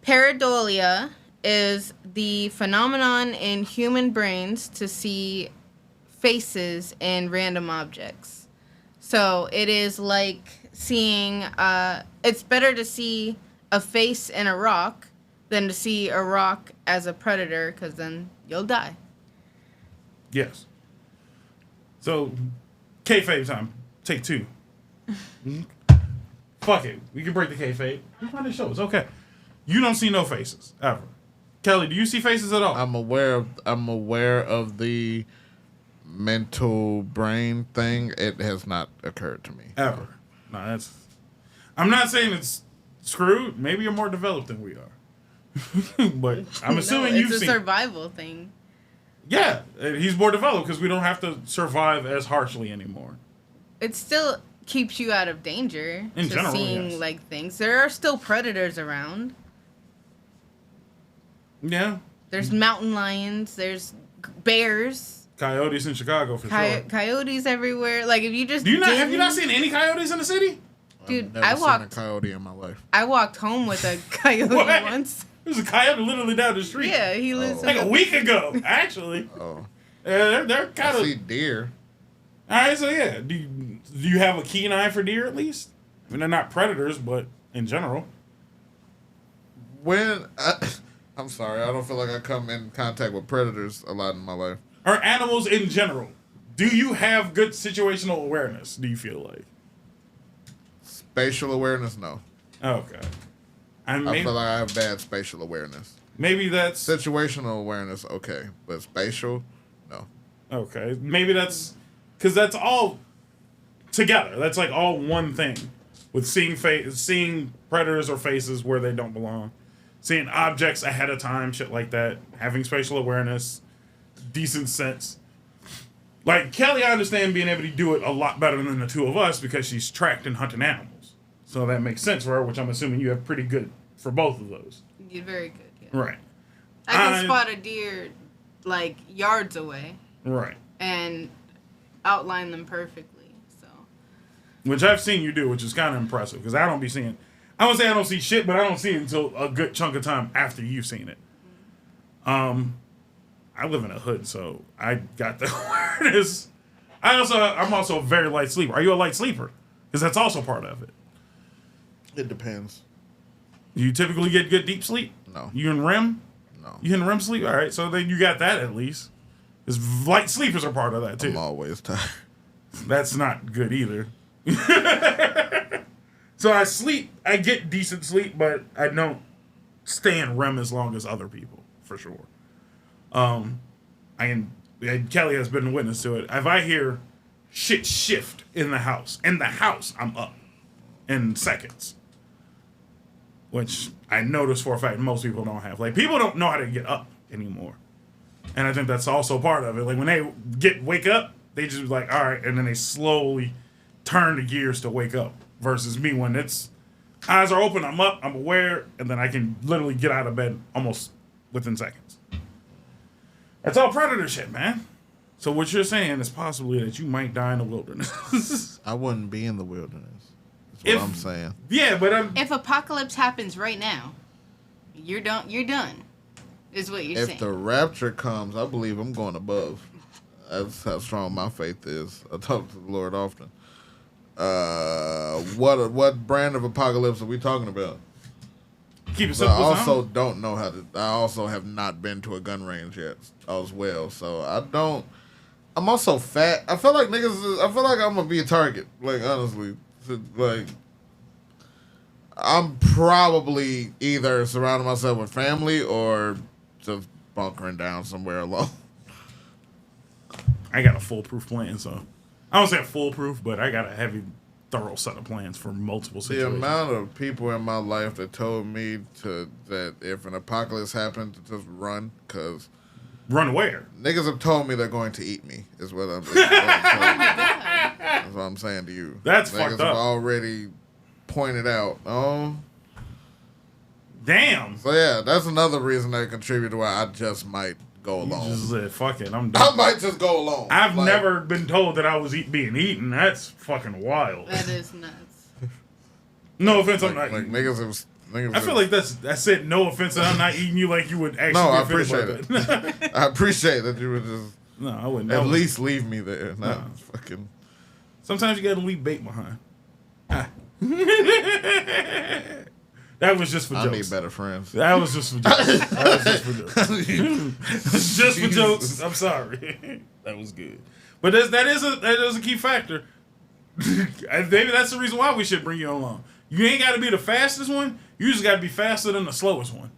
Pareidolia is the phenomenon in human brains to see faces in random objects. So it is like seeing, it's better to see a face in a rock than to see a rock as a predator, because then you'll die. Yes. So, kayfabe time. Take 2. Fuck it. We can break the kayfabe. We find the show. It's okay. You don't see no faces ever. Kelly, do you see faces at all? I'm aware of the mental brain thing. It has not occurred to me ever. No, that's. I'm not saying it's screwed. Maybe you're more developed than we are. But I'm assuming you've seen. It's a survival thing. Yeah, he's more developed because we don't have to survive as harshly anymore. It still keeps you out of danger. In general, seeing yes. like things. There are still predators around. Yeah. There's mountain lions. There's bears. Coyotes in Chicago for sure. Coyotes everywhere. Like if you just have you not seen any coyotes in the city? Dude, I've never seen a coyote in my life. I walked home with a coyote once. There's a coyote literally down the street. Yeah, he lives like a week ago, actually. Oh. They're kind of. I see deer. All right, so yeah, do you have a keen eye for deer at least? I mean, they're not predators, but in general. I'm sorry, I don't feel like I come in contact with predators a lot in my life. Or animals in general. Do you have good situational awareness, do you feel like? Spatial awareness, no. Okay. I feel like I have bad spatial awareness. Maybe that's... Situational awareness, okay. But spatial, no. Okay. Maybe that's... Because that's all together. That's like all one thing. With seeing predators or faces where they don't belong. Seeing objects ahead of time, shit like that. Having spatial awareness. Decent sense. Like, Kelly, I understand being able to do it a lot better than the two of us because she's tracked and hunting animals. So that makes sense for her, which I'm assuming you have pretty good for both of those. You're very good, yeah. Right. I can spot a deer, like, yards away. Right. And outline them perfectly, so. Which I've seen you do, which is kind of impressive, because I don't be seeing... I won't say I don't see shit, but I don't see it until a good chunk of time after you've seen it. I live in a hood, so I got the awareness. I'm also a very light sleeper. Are you a light sleeper? Because that's also part of it. It depends. Do you typically get good deep sleep? No. You in REM? No. You in REM sleep? All right, so then you got that at least. Because light sleepers are part of that too. I'm always tired. That's not good either. So I get decent sleep, but I don't stay in REM as long as other people, for sure. Kelly has been a witness to it. If I hear shit shift in the house, I'm up in seconds. Which I notice for a fact most people don't have. Like, people don't know how to get up anymore. And I think that's also part of it. Like, when they wake up, they just be like, all right, and then they slowly turn the gears to wake up. Versus me, when it's eyes are open, I'm up, I'm aware, and then I can literally get out of bed almost within seconds. That's all predator shit, man. So what you're saying is possibly that you might die in the wilderness. I wouldn't be in the wilderness. That's what I'm saying. Yeah, but if apocalypse happens right now, you're done. You're done. Is what you're saying. If the rapture comes, I believe I'm going above. That's how strong my faith is. I talk to the Lord often. What brand of apocalypse are we talking about? Keep it simple. I also don't know how to. I also have not been to a gun range yet as well, so I don't. I'm also fat. I feel like niggas. I feel like I'm gonna be a target. Like, honestly, like I'm probably either surrounding myself with family or just bunkering down somewhere alone. I got a foolproof plan, so I don't say a foolproof, but I got a heavy, thorough set of plans for multiple situations. The amount of people in my life that told me that if an apocalypse happened, to just run, because... Run where? Niggas have told me they're going to eat me, is what I'm saying. That's what I'm saying to you. That's niggas fucked up. Have already pointed out. Oh. Damn. So yeah, that's another reason that contributed to why I just might go alone. You just said, fuck it, I'm done. I might just go alone. I've never been told that I was being eaten. That's fucking wild. That is nuts. No offense, I'm like not. niggas have Niggas I feel like that's it. No offense, and I'm not eating you like you would actually. No, I be offended appreciate by it. that. I appreciate that you would just No, I wouldn't. at least leave me there. Not fucking. Sometimes you gotta leave bait behind. Ah. That was just for jokes. I need better friends. That was just for jokes. Just for jokes. I'm sorry. That was good. But that is a key factor. Maybe that's the reason why we should bring you along. You ain't got to be the fastest one. You just got to be faster than the slowest one.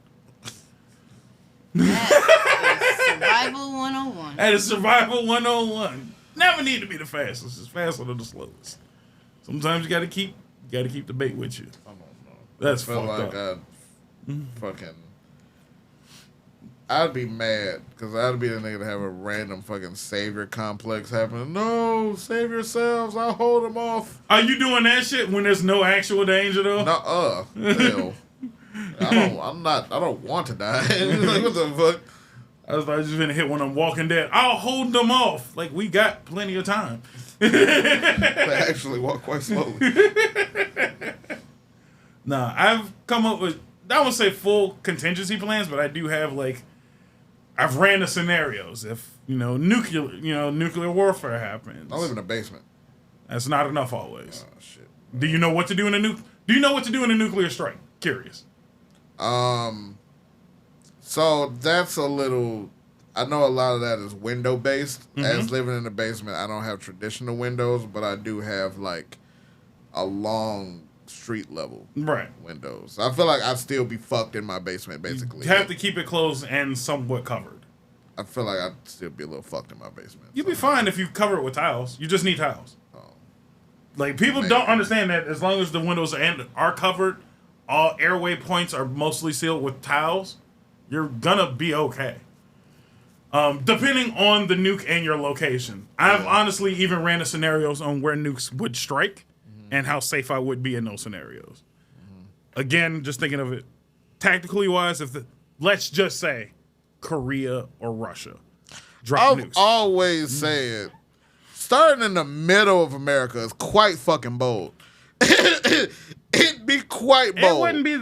That is survival 101. That is survival 101. Never need to be the fastest. It's faster than the slowest. Sometimes you got to keep the bait with you. I don't know. That's I feel fucked like up. I'd be mad because I'd be the nigga to have a random fucking savior complex happening. No, save yourselves. I'll hold them off. Are you doing that shit when there's no actual danger though? Hell. I don't want to die. Like, what the fuck? I was just gonna hit one of them Walking Dead. I'll hold them off. Like, we got plenty of time. They actually walk quite slowly. Nah, I've come up with, I won't say full contingency plans, but I do have I've ran the scenarios. If, nuclear warfare happens. I live in a basement. That's not enough always. Oh shit. Do you know what to do in a nuclear strike? Curious. So that's a little. I know a lot of that is window based. Mm-hmm. As living in the basement, I don't have traditional windows, but I do have a long street level windows. I feel like I'd still be fucked in my basement, basically. You have to keep it closed and somewhat covered. I feel like I'd still be a little fucked in my basement. You'd be fine if you cover it with tiles. You just need tiles. People don't understand that as long as the windows are covered, all airway points are mostly sealed with tiles, you're gonna be okay. Depending on the nuke and your location. I've honestly even ran the scenarios on where nukes would strike and how safe I would be in those scenarios. Again, just thinking of it tactically wise, let's just say Korea or Russia drop nukes. I've always said starting in the middle of America is quite fucking bold. It'd be quite bold. It wouldn't be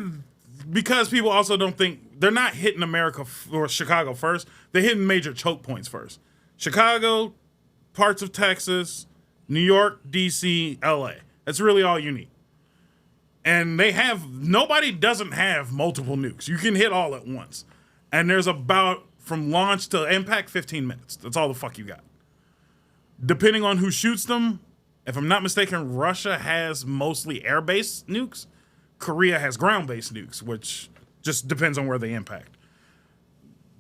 because people also don't think they're not hitting America or Chicago first. They're hitting major choke points first. Chicago, parts of Texas, New York, DC, LA. That's really all you need. And nobody doesn't have multiple nukes. You can hit all at once. And there's about, from launch to impact, 15 minutes. That's all the fuck you got. Depending on who shoots them, if I'm not mistaken, Russia has mostly air-based nukes. Korea has ground-based nukes, which just depends on where they impact.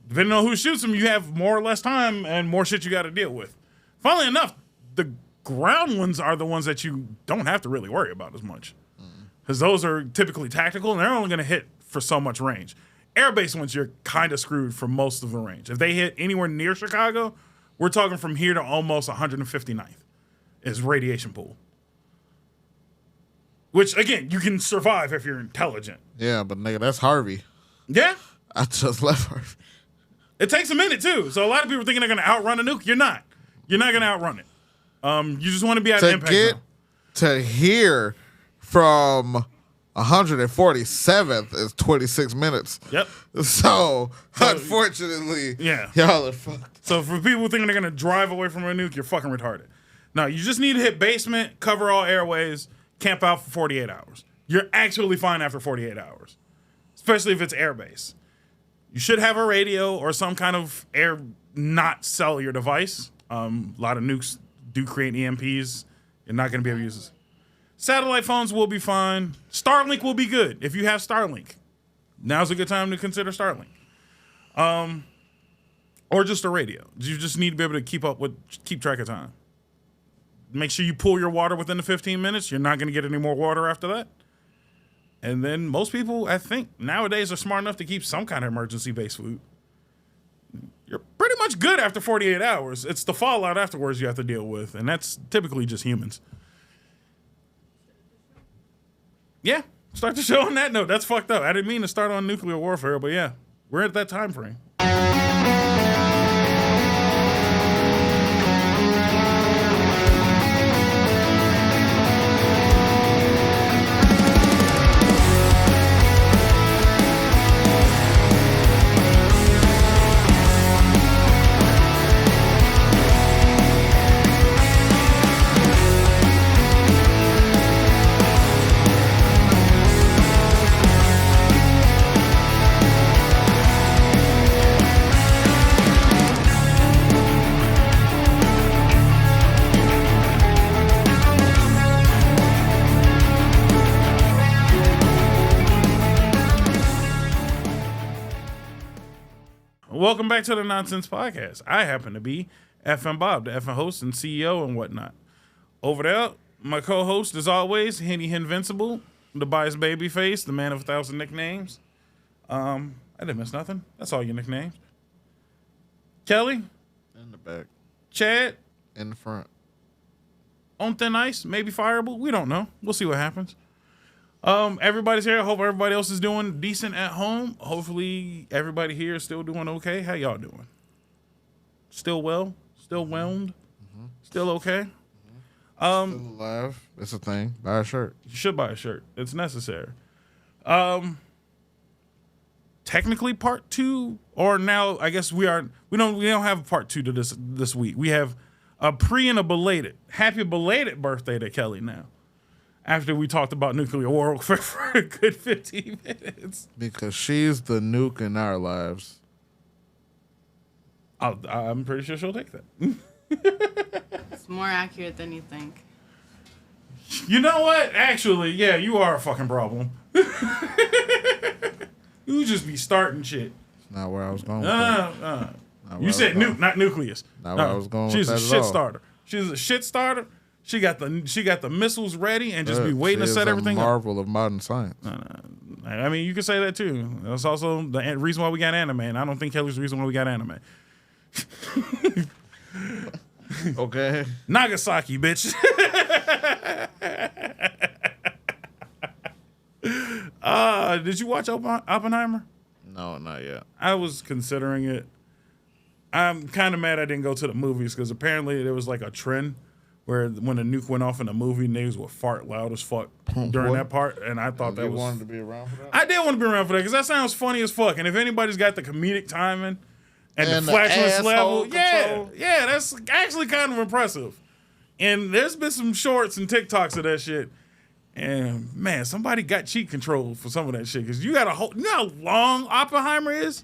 Depending on who shoots them, you have more or less time and more shit you got to deal with. Funnily enough, the ground ones are the ones that you don't have to really worry about as much. Because those are typically tactical, and they're only going to hit for so much range. Air-based ones, you're kind of screwed for most of the range. If they hit anywhere near Chicago, we're talking from here to almost 159th is radiation pool. Which, again, you can survive if you're intelligent. Yeah, but nigga, that's Harvey. Yeah. I just left Harvey. It takes a minute, too. So a lot of people thinking they're going to outrun a nuke. You're not. You're not going to outrun it. You just want to be at the impact zone. To here from 147th is 26 minutes. Yep. So unfortunately, y'all are fucked. So for people who think they're going to drive away from a nuke, you're fucking retarded. No, you just need to hit basement, cover all airways, camp out for 48 hours. You're actually fine after 48 hours, especially if it's airbase. You should have a radio or some kind of not cellular device. A lot of nukes do create EMPs. You're not going to be able to use this. Satellite phones will be fine. Starlink will be good if you have Starlink. Now's a good time to consider Starlink. Or just a radio. You just need to be able to keep track of time. Make sure you pull your water within the 15 minutes. You're not going to get any more water after that. And then most people, I think, nowadays are smart enough to keep some kind of emergency-based food. You're pretty much good after 48 hours. It's the fallout afterwards you have to deal with, and that's typically just humans. Yeah, start the show on that note. That's fucked up. I didn't mean to start on nuclear warfare, but yeah, we're at that time frame. Welcome back to the Nonsense Podcast. I happen to be FNBob, the FN host and CEO and whatnot. Over there, my co-host, as always, Henvincible, the biased baby face, the man of 1,000 nicknames. I didn't miss nothing. That's all your nicknames. Kelly? In the back. Chad? In the front. On thin ice? Maybe fireable? We don't know. We'll see what happens. Everybody's here. I hope everybody else is doing decent at home. Hopefully everybody here is still doing okay. How y'all doing? Still well? Still whelmed? Mm-hmm. Still okay? Still alive. It's a thing. Buy a shirt. You should buy a shirt. It's necessary. Technically part 2, or now I guess we don't have a part 2 to this week. We have a pre and a belated. Happy belated birthday to Kelly now. After we talked about nuclear war for a good 15 minutes. Because she's the nuke in our lives. I'm pretty sure she'll take that. It's more accurate than you think. You know what? Actually, yeah, you are a fucking problem. You just be starting shit. That's not where I was going with that. You said nuke, not nucleus. Not where I was going She's with a that shit at all. starter. She's a shit starter. She got the missiles ready and just be waiting to set everything up. Marvel of modern science. I mean, you can say that too. That's also the reason why we got anime, and I don't think Kelly's the reason why we got anime. Okay. Nagasaki, bitch. Did you watch Oppenheimer? No, not yet. I was considering it. I'm kind of mad I didn't go to the movies because apparently there was like a trend where when a nuke went off in a movie, niggas would fart loud as fuck during that part, and I thought that was... You wanted to be around for that? I did want to be around for that because that sounds funny as fuck, and if anybody's got the comedic timing and the flatulence level, yeah, that's actually kind of impressive. And there's been some shorts and TikToks of that shit, and man, somebody got cheat control for some of that shit because you got a whole... You know how long Oppenheimer is?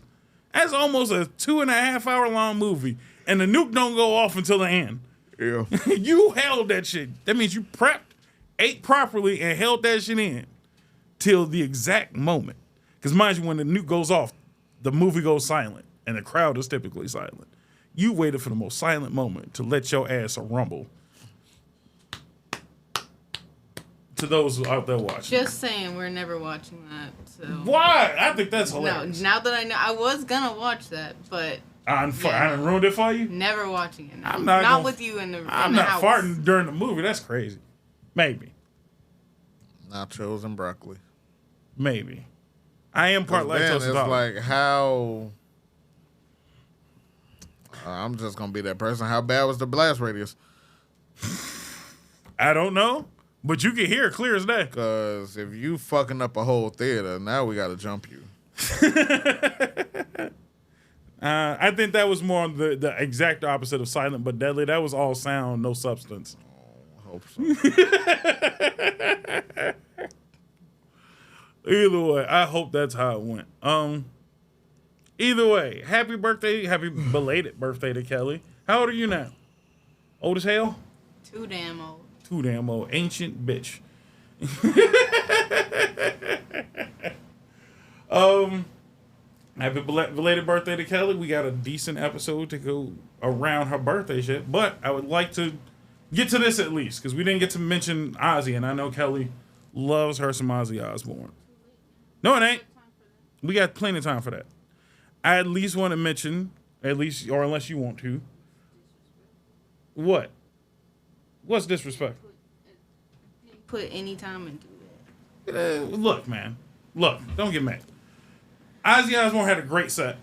That's almost a 2.5 hour long movie, and the nuke don't go off until the end. Yeah. You held that shit. That means you prepped, ate properly, and held that shit in till the exact moment. Because mind you, when the nuke goes off, the movie goes silent, and the crowd is typically silent. You waited for the most silent moment to let your ass rumble. To those out there watching. Just saying, we're never watching that. So. Why? I think that's hilarious. No, now that I know, I was gonna watch that, but I done ruined it for you? Never watching it. No. I'm not with you in the I'm in the not house. farting during the movie. That's crazy. Maybe. Nachos and broccoli. Maybe. I am part lactose It's intolerant. like how... I'm just going to be that person. How bad was the blast radius? I don't know, but you can hear it clear as day. Because if you fucking up a whole theater, now we got to jump you. I think that was more the exact opposite of silent but deadly. That was all sound, no substance. I hope so. Either way, I hope that's how it went. Either way, happy belated birthday to Kelly. How old are you now? Old as hell? Too damn old. Too damn old. Ancient bitch. Happy belated birthday to Kelly. We got a decent episode to go around her birthday shit, but I would like to get to this at least because we didn't get to mention Ozzy, and I know Kelly loves her some Ozzy Osbourne. No, it ain't. We got plenty of time for that. I at least want to mention, or unless you want to, what? What's disrespectful? Put any time into it. Look, man. Look, don't get mad. Ozzy Osbourne had a great set,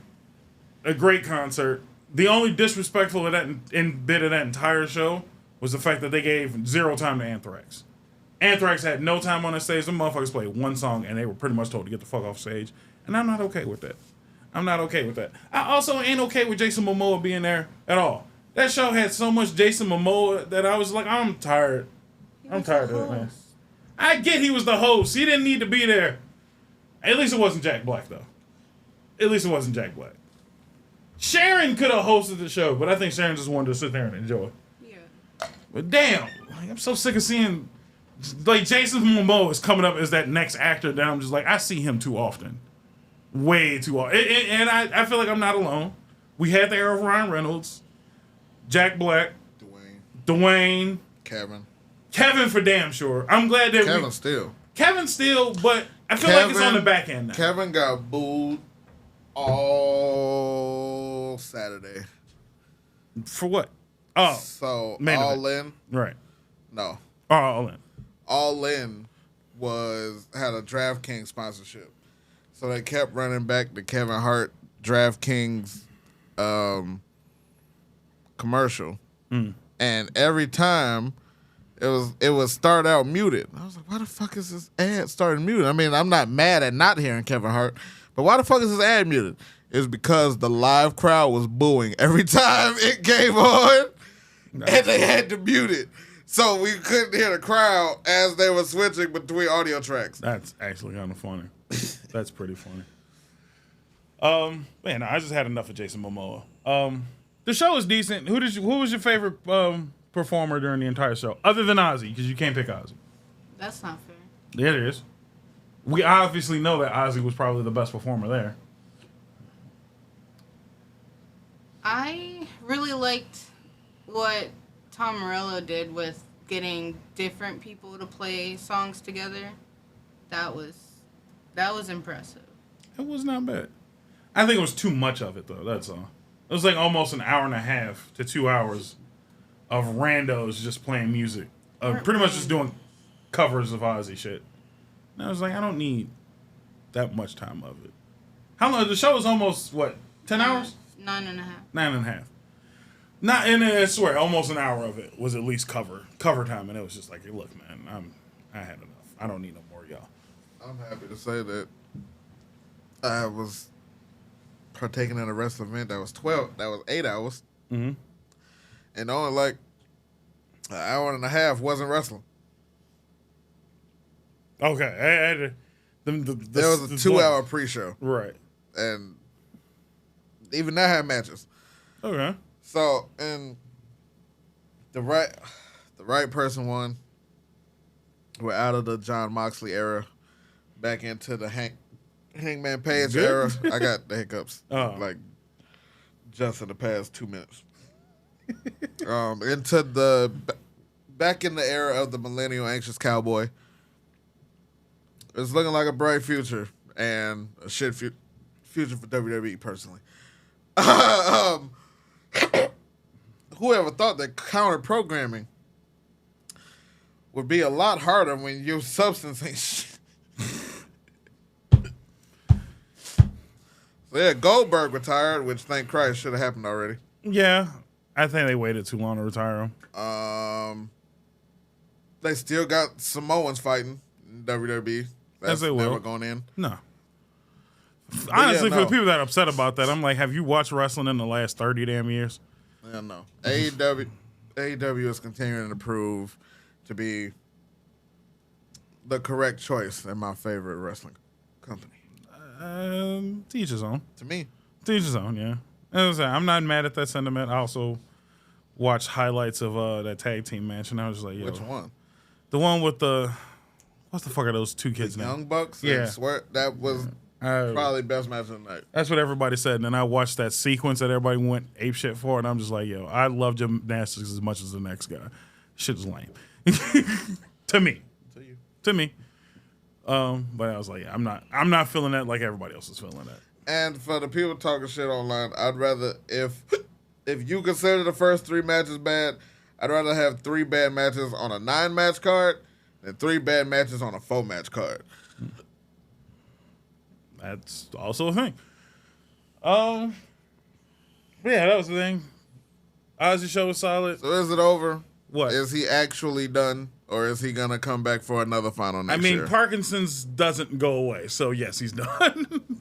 a great concert. The only disrespectful of that bit of that entire show was the fact that they gave 0 time to Anthrax. Anthrax had no time on the stage. The motherfuckers played one song, and they were pretty much told to get the fuck off stage. And I'm not okay with that. I'm not okay with that. I also ain't okay with Jason Momoa being there at all. That show had so much Jason Momoa that I was like, I'm tired. I'm tired of it, man. I get he was the host. He didn't need to be there. At least it wasn't Jack Black, though. At least it wasn't Jack Black. Sharon could have hosted the show, but I think Sharon just wanted to sit there and enjoy. Yeah. But damn, like, I'm so sick of seeing, like, Jason Momoa is coming up as that next actor that I'm just like, I see him too often. Way too often. And I feel like I'm not alone. We had the era of Ryan Reynolds, Jack Black, Dwayne, Kevin for damn sure. I'm glad that Kevin still, but I feel like it's on the back end now. Kevin got booed all Saturday. For what? Oh. So, All In. Right. No. All In. All In had a DraftKings sponsorship. So they kept running back the Kevin Hart DraftKings commercial. And every time it would start out muted. I was like, why the fuck is this ad starting muted? I mean, I'm not mad at not hearing Kevin Hart, but why the fuck is this ad muted? It's because the live crowd was booing every time it came on, and they had to mute it. So we couldn't hear the crowd as they were switching between audio tracks. That's actually kind of funny. That's pretty funny. Man, I just had enough of Jason Momoa. The show is decent. Who was your favorite performer during the entire show, other than Ozzy? Because you can't pick Ozzy. That's not fair. Yeah, it is. We obviously know that Ozzy was probably the best performer there. I really liked what Tom Morello did with getting different people to play songs together. That was impressive. It was not bad. I think it was too much of it, though. That's all. It was like almost an hour and a half to 2 hours of randos just playing music. Pretty much just doing covers of Ozzy shit. And I was like, I don't need that much time of it. How long? The show was almost, 10 hours? 9.5. 9.5. And I swear, almost an hour of it was at least cover time. And it was just like, hey, look, man, I had enough. I don't need no more of y'all. I'm happy to say that I was partaking in a wrestling event that was 8 hours. Mm-hmm. And only an hour and a half wasn't wrestling. Okay. There was a 2 hour pre-show. Right. And even that had matches. Okay. So, and the right person won. We're out of the John Moxley era, back into the Hangman Page era. I got the hiccups, just in the past 2 minutes. Into back in the era of the millennial anxious cowboy. It's looking like a bright future and a shit future for WWE personally. Whoever thought that counter programming would be a lot harder when your substance ain't shit. So yeah, Goldberg retired, which thank Christ should have happened already. Yeah, I think they waited too long to retire him. They still got Samoans fighting in WWE. That's never going in. No. Honestly, for the people that are upset about that, I'm like, have you watched wrestling in the last 30 damn years? Yeah, no. AEW is continuing to prove to be the correct choice in my favorite wrestling company. To each his own. To me. To each his own, yeah. As I say, I'm not mad at that sentiment. I also watched highlights of that tag team match, and I was just like, yo. Which one? The one with what the fuck are those two kids' names? Young Bucks? Yeah. Swear, that was probably the best match of the night. That's what everybody said, and then I watched that sequence that everybody went apeshit for, and I'm just like, yo, I love gymnastics as much as the next guy. Shit is lame. To me. To me. But I was like, I'm not feeling that like everybody else is feeling that. And for the people talking shit online, I'd rather, if you consider the first 3 matches bad, I'd rather have 3 bad matches on a 9-match card than 3 bad matches on a 4-match card. That's also a thing. Yeah, that was the thing. Ozzy show was solid. So is it over? What? Is he actually done? Or is he going to come back for another final next year? Parkinson's doesn't go away. So, yes, he's done.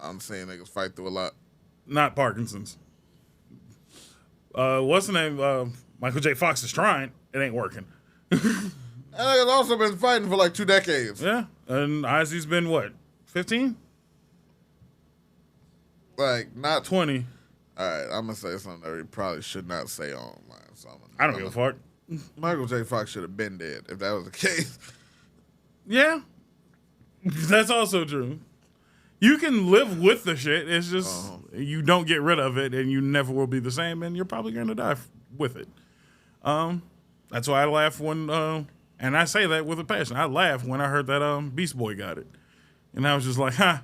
I'm seeing niggas fight through a lot. Not Parkinson's. What's the name? Michael J. Fox is trying. It ain't working. And he's also been fighting for 2 decades. Yeah. And Ozzy's been, 15? Not 20. All right, I'm going to say something that we probably should not say online. So I don't give a fuck. Michael J. Fox should have been dead if that was the case. Yeah. That's also true. You can live with the shit. It's just you don't get rid of it, and you never will be the same, and you're probably going to die with it. That's why I laugh when, and I say that with a passion. I laughed when I heard that Beast Boy got it, and I was just like, huh,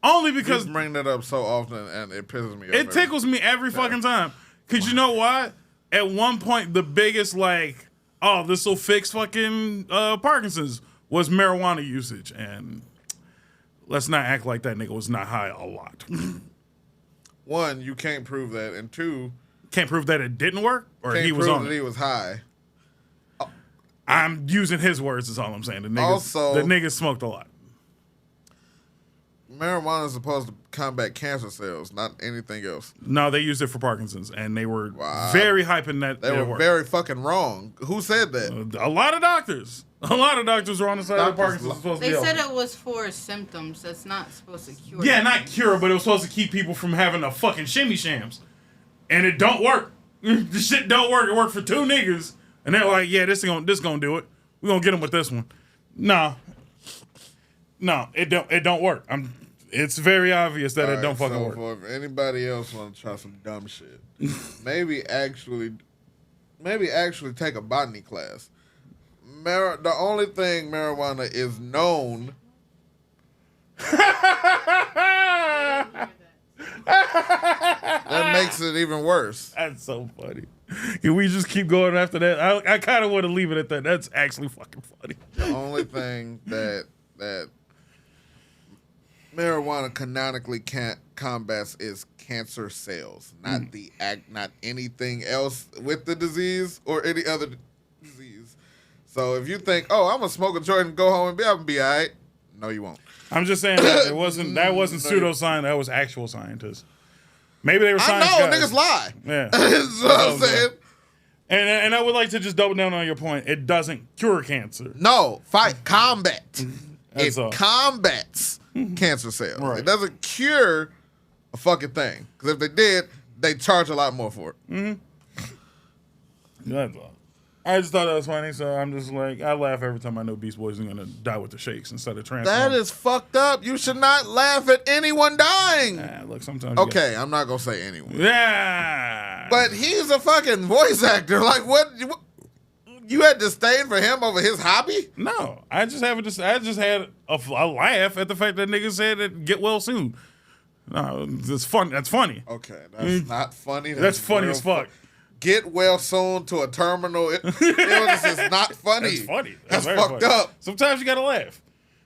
only because you bring that up so often, and it pisses me off. It tickles me every fucking time. Cause you know what? At one point, the biggest this will fix fucking Parkinson's was marijuana usage, and let's not act like that nigga was not high a lot. One, you can't prove that, and two, can't prove that it didn't work, or can't he was prove on that it. he was high. I'm using his words. Is all I'm saying. The niggas smoked a lot. Marijuana is supposed to combat cancer cells, not anything else. No, they used it for Parkinson's, and they were very hyping that. They were very fucking wrong. Who said that? A lot of doctors. A lot of doctors were on the side of Parkinson's. They said it was for symptoms. That's not supposed to cure. Yeah, not cure, but it was supposed to keep people from having a fucking shimmy shams, and it don't work. The shit don't work. It worked for 2 niggas, and they're like, "Yeah, this gonna do it. We gonna get them with this one." No, it don't work. It's very obvious that it don't fucking work. So if anybody else want to try some dumb shit, maybe actually take a botany class. The only thing marijuana is known. That makes it even worse. That's so funny. Can we just keep going after that? I kind of want to leave it at that. That's actually fucking funny. The only thing that marijuana canonically combats is cancer cells, not not anything else with the disease or any other disease. So if you think, I'm gonna smoke a joint and go home and I'm be all right, no, you won't. I'm just saying that wasn't pseudoscience. That was actual scientists. Maybe they were science guys. I know, niggas lie. Yeah. That's what I'm saying. And I would like to just double down on your point. It doesn't cure cancer. No, combat. That's It all. combats cancer cells. Right. It doesn't cure a fucking thing. Because if they did, they'd charge a lot more for it. That's all. I just thought that was funny, so I'm just like, I laugh every time I know Beast Boys are going to die with the shakes instead of transforming. That is fucked up. You should not laugh at anyone dying. Look, sometimes Okay, I'm not going to say anyone. Yeah. But he's a fucking voice actor. Like, what? You had disdain for him over his hobby? No, I just had a laugh at the fact that niggas said it get well soon. No, it's fun. That's funny. Okay, that's not funny. That's funny as fuck. Get well soon to a terminal illness is not funny. That's funny. That's very fucked funny. up. Sometimes you gotta laugh.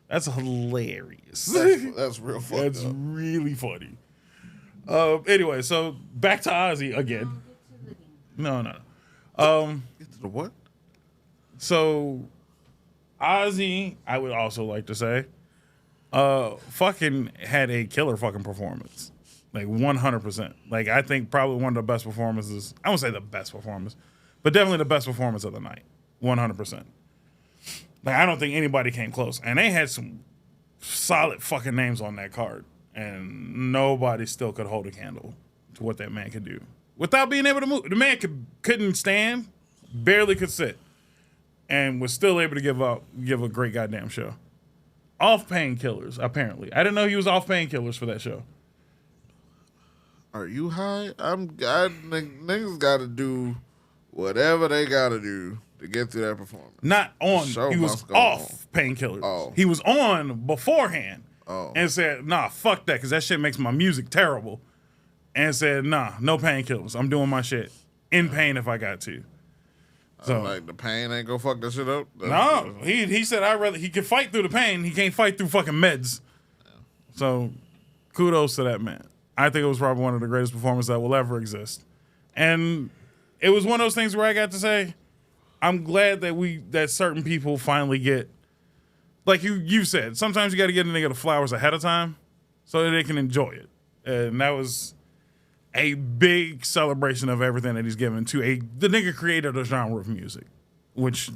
That's hilarious. That's real fucked up. That's really funny. Anyway, so back to Ozzy again. No. Get to the what? So Ozzy, I would also like to say, fucking had a killer fucking performance. Like 100%. Like I think probably one of the best performances. I won't say the best performance, but definitely the best performance of the night. 100%. Like I don't think anybody came close. And they had some solid fucking names on that card. And nobody still could hold a candle to what that man could do. Without being able to move. The man couldn't stand, barely could sit. And was still able to give a great goddamn show. Off painkillers, apparently. I didn't know he was off painkillers for that show. Are you high? Niggas got to do whatever they got to do to get through that performance. Not on. Show He was must go off painkillers. Oh. He was on beforehand and said, nah, fuck that, because that shit makes my music terrible. And said, nah, no painkillers. I'm doing my shit in pain if I got to. So like the pain ain't gonna fuck that shit up? No, he said he can fight through the pain. He can't fight through fucking meds. So kudos to that man. I think it was probably one of the greatest performances that will ever exist. And it was one of those things where I got to say, I'm glad that certain people finally get, like you said, sometimes you got to get a nigga the flowers ahead of time so that they can enjoy it. And that was a big celebration of everything that he's given to the nigga created a genre of music, which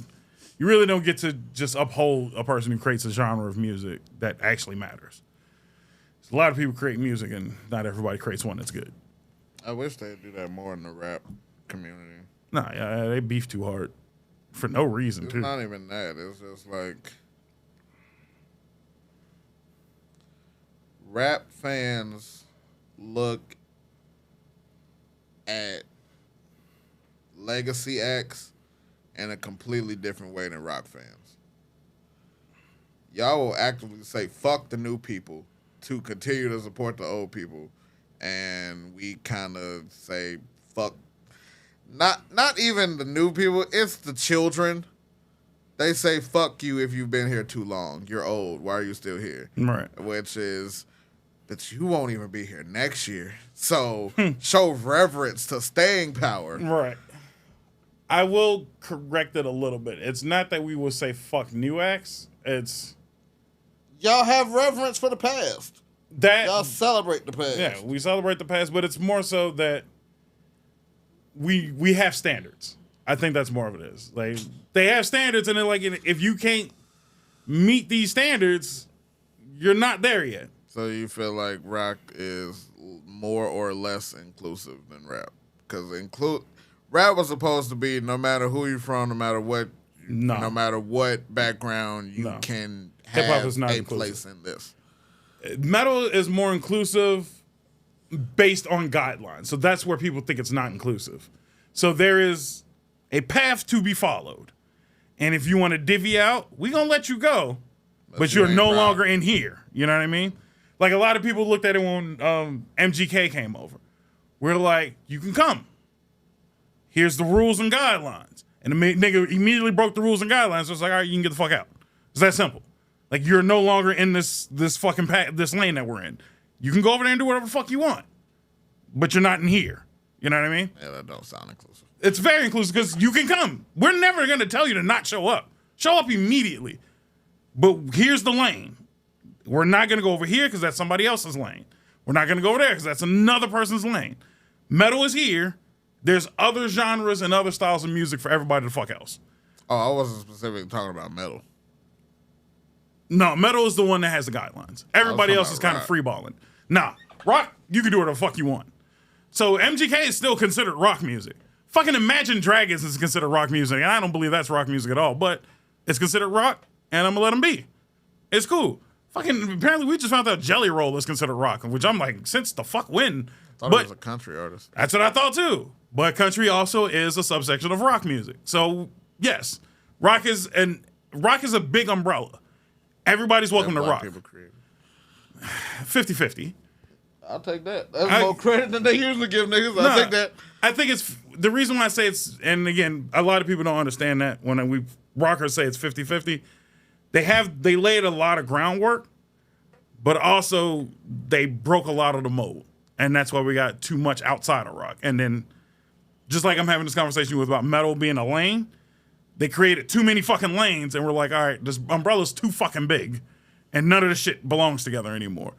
you really don't get to just uphold a person who creates a genre of music that actually matters. A lot of people create music, and not everybody creates one that's good. I wish they'd do that more in the rap community. Nah, yeah, they beef too hard for no reason, It's too. not even that. It's just like rap fans look at legacy acts in a completely different way than rock fans. Y'all will actively say fuck the new people to continue to support the old people, and we kind of say fuck not even the new people, it's the children. They say fuck you if you've been here too long. You're old. Why are you still here? Right. Which is that you won't even be here next year. So show reverence to staying power. Right. I will correct it a little bit. It's not that we will say fuck new acts. It's Y'all have reverence for the past. that Y'all celebrate the past. yeah, we celebrate the past, but it's more so that we have standards. I think that's more of it is. Like they have standards, and they're like, if you can't meet these standards, you're not there yet. So you feel like rock is more or less inclusive than rap? Because rap was supposed to be no matter who you're from, no matter what background, you can Hip-hop have is not a inclusive. place in this. Metal is more inclusive based on guidelines. So that's where people think it's not inclusive. So there is a path to be followed. And if you want to divvy out, we're going to let you go. But you're no longer in here. You know what I mean? Like a lot of people looked at it when MGK came over. We're like, you can come. Here's the rules and guidelines. And the nigga immediately broke the rules and guidelines. So it's like, all right, you can get the fuck out. It's that simple. Like you're no longer in this fucking this lane that we're in. You can go over there and do whatever the fuck you want, but you're not in here. You know what I mean? Yeah, that don't sound inclusive. It's very inclusive because you can come. We're never gonna tell you to not show up. Show up immediately. But here's the lane. We're not gonna go over here because that's somebody else's lane. We're not gonna go over there because that's another person's lane. Metal is here. There's other genres and other styles of music for everybody the fuck else. Oh, I wasn't specifically talking about metal. No, metal is the one that has the guidelines. Everybody else is kind of freeballing. Nah, rock, you can do whatever the fuck you want. So MGK is still considered rock music. Fucking Imagine Dragons is considered rock music, and I don't believe that's rock music at all, but it's considered rock, and I'm gonna let them be. It's cool. Fucking, apparently we just found out Jelly Roll is considered rock, which I'm like, since the fuck when? I thought it was a country artist. That's what I thought too. But country also is a subsection of rock music. So yes, rock is a big umbrella. Everybody's welcome to rock. 50-50. I'll take that. That's more credit than they usually give niggas. I'll take that. I think it's the reason why I say it's, and again, a lot of people don't understand that when rockers say it's 50-50. They laid a lot of groundwork, but also they broke a lot of the mold. And that's why we got too much outside of rock. And then, just like I'm having this conversation with about metal being a lane, they created too many fucking lanes, and we're like, all right, this umbrella's too fucking big, and none of this shit belongs together anymore.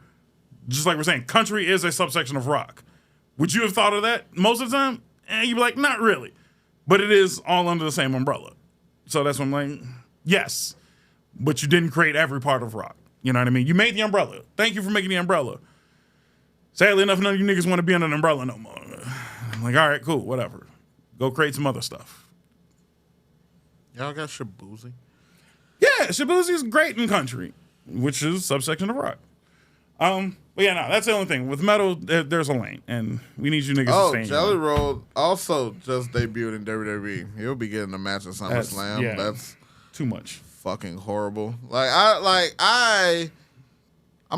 Just like we're saying, country is a subsection of rock. Would you have thought of that most of the time? You'd be like, not really. But it is all under the same umbrella. So that's when I'm like, yes, but you didn't create every part of rock. You know what I mean? You made the umbrella. Thank you for making the umbrella. Sadly enough, none of you niggas want to be under an umbrella no more. I'm like, all right, cool, whatever. Go create some other stuff. Y'all got Shabuzi? Yeah, Shabuzi is great in country, which is a subsection of rock. But yeah, no, that's the only thing. With metal, there's a lane, and we need you niggas to stay in. Jelly Roll also just debuted in WWE. He'll be getting a match at SummerSlam. That's too much. Fucking horrible. I'm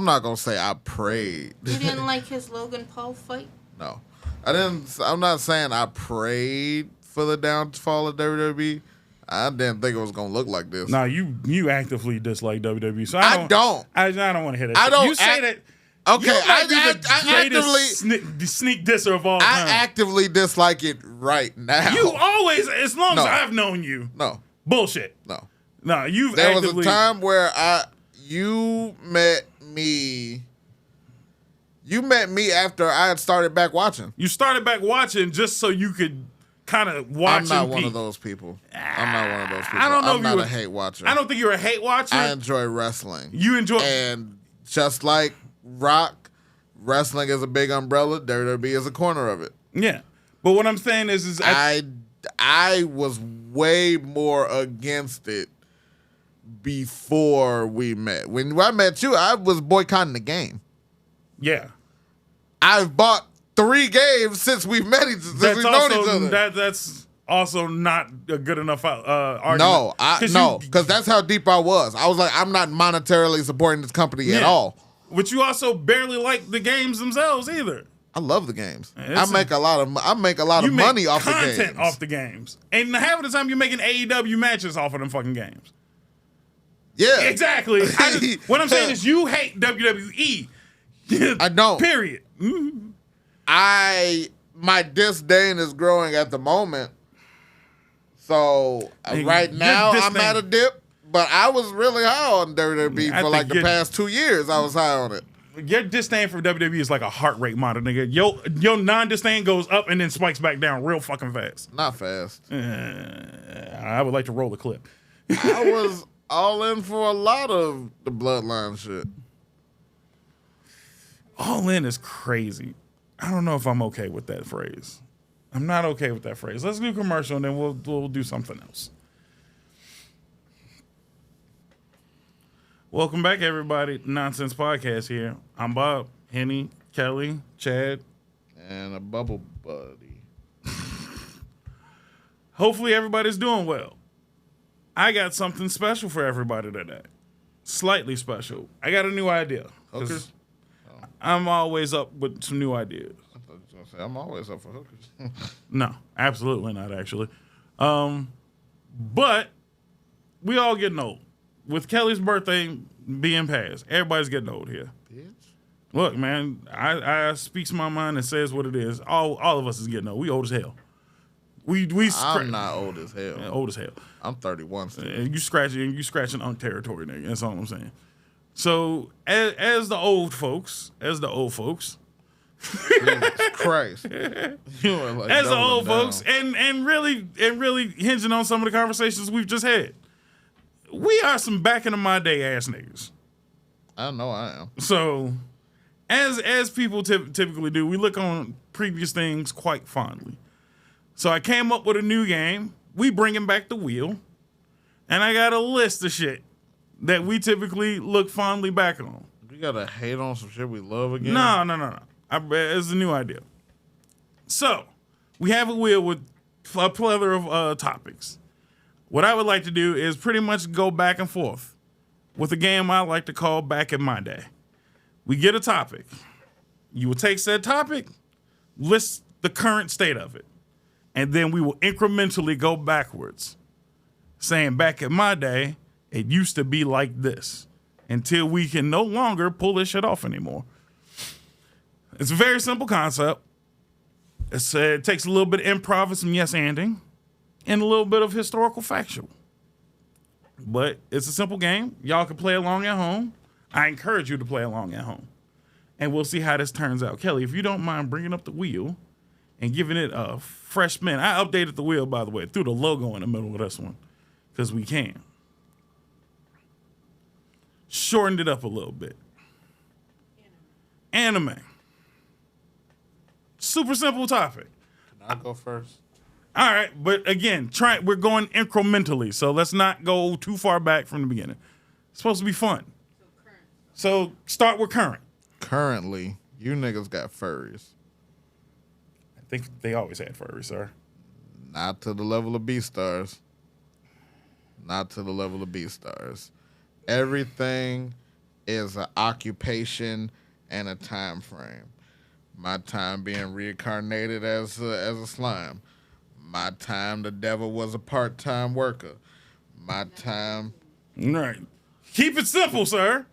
not gonna say I prayed. You didn't like his Logan Paul fight? No, I didn't. I'm not saying I prayed for the downfall of WWE. I didn't think it was gonna look like this. No, you actively dislike WWE, so I don't. I don't want to hit it. I don't. You say that. Okay, I actively sneak disser of all time. I actively dislike it right now. You always, as long as I've known you. No bullshit. No. There was a time where you met me. You met me after I had started back watching. You started back watching just so you could kind of watch. I'm not one of those people. I don't know. I'm not a hate watcher. I don't think you're a hate watcher. I enjoy wrestling. You enjoy, and just like rock, wrestling is a big umbrella. WWE is a corner of it. Yeah, but what I'm saying is I was way more against it before we met. When I met you, I was boycotting the game. Yeah. I've bought 3 games since we've known each other. That's also not a good enough argument. No, because that's how deep I was. I was like, I'm not monetarily supporting this company at all. But you also barely like the games themselves either. I love the games. I make a lot of money off the games. Content off the games. And half of the time you're making AEW matches off of them fucking games. Yeah. Exactly. What I'm saying is you hate WWE. I don't. Period. My disdain is growing at the moment. So right now I'm at a dip, but I was really high on WWE for like the past 2 years. I was high on it. Your disdain for WWE is like a heart rate monitor, nigga. Your non-disdain goes up and then spikes back down real fucking fast. Not fast. I would like to roll a clip. I was all in for a lot of the Bloodline shit. All in is crazy. I don't know if I'm okay with that phrase. I'm not okay with that phrase. Let's do commercial and then we'll do something else. Welcome back, everybody. Nonsense Podcast here. I'm Bob, Henny, Kelly, Chad. And a bubble buddy. Hopefully everybody's doing well. I got something special for everybody today. Slightly special. I got a new idea. Hookers? I'm always up with some new ideas. I thought you were going to say, I'm always up for hookers. No, absolutely not, actually. But we all getting old. With Kelly's birthday being passed, everybody's getting old here. Bitch. Look, man, I speaks my mind and says what it is. All of us is getting old. We old as hell. I'm not old as hell. Yeah, old as hell. I'm 31 still. You scratching unk territory, nigga. That's all I'm saying. So as the old folks, Jesus Christ. You are like as the old down. folks, and really hinging on some of the conversations we've just had. We are some back in my day ass niggas. I know I am. So, as people typically do, we look on previous things quite fondly. So I came up with a new game. We bringing back the wheel, and I got a list of shit that we typically look fondly back on. We gotta hate on some shit we love again. No. It's a new idea. So we have a wheel with a plethora of topics. What I would like to do is pretty much go back and forth with a game I like to call Back in My Day. We get a topic. You will take said topic, list the current state of it, and then we will incrementally go backwards, saying back in my day, it used to be like this, until we can no longer pull this shit off anymore. It's a very simple concept. It takes a little bit of improv and some yes-anding, and a little bit of historical factual. But it's a simple game. Y'all can play along at home. I encourage you to play along at home. And we'll see how this turns out. Kelly, if you don't mind bringing up the wheel and giving it a fresh spin. I updated the wheel, by the way, threw the logo in the middle of this one because we can. Shortened it up a little bit. Anime. Super simple topic. Can I go first? All right, but again, we're going incrementally, so let's not go too far back from the beginning. It's supposed to be fun. So start with current. Currently, you niggas got furries. I think they always had furries, sir. Not to the level of B-Stars. Not to the level of B-Stars. Everything is an occupation and a time frame. My time being reincarnated as a slime. My time, the devil was a part-time worker. My time... All right. Keep it simple, sir.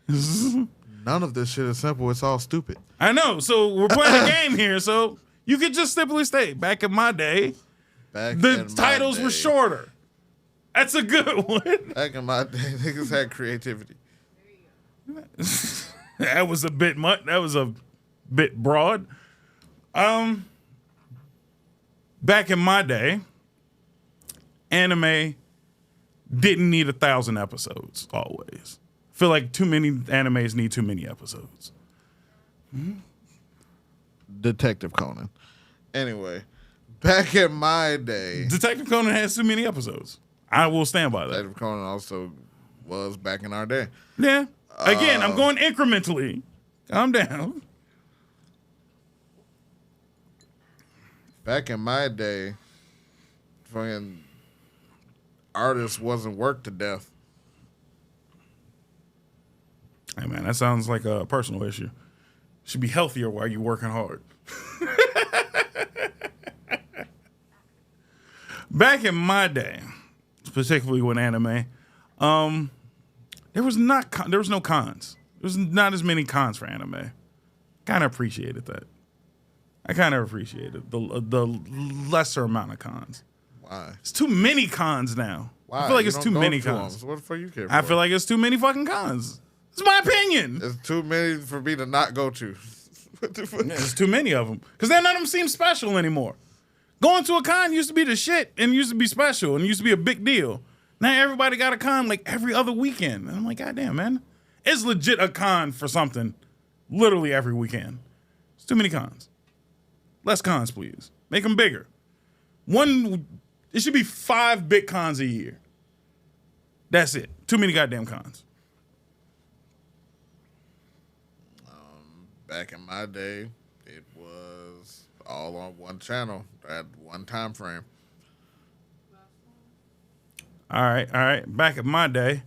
None of this shit is simple. It's all stupid. I know. So we're playing a game here. So you could just simply state, back in my day, the titles were shorter. That's a good one. Back in my day, niggas had creativity. That was a bit much. That was a bit broad. Back in my day, anime didn't need 1,000 episodes always. I feel like too many animes need too many episodes. Detective Conan. Anyway, back in my day, Detective Conan has too many episodes. I will stand by that. Detective Conan also was back in our day. Yeah. Again, I'm going incrementally Calm down. Back in my day, fucking artists wasn't worked to death. Hey, man, that sounds like a personal issue. Should be healthier while you're working hard. Back in my day, particularly with anime, there was no cons. There was not as many cons for anime. Kind of appreciated that. I kind of appreciated the lesser amount of cons. Why? It's too many cons now. Why? I feel like You it's don't too go many to them. cons. So what the fuck you care for? I feel like it's too many fucking cons. It's my opinion. it's too many for me to not go to. What the fuck? Yeah, there's too many of them. Because none of them seem special anymore. Going to a con used to be the shit and used to be special and used to be a big deal. Now everybody got a con like every other weekend. And I'm like, goddamn, man. It's legit a con for something literally every weekend. It's too many cons. Less cons, please. Make them bigger. It should be 5 big cons a year. That's it. Too many goddamn cons. Back in my day, it was all on one channel at one time frame. All right. Back in my day,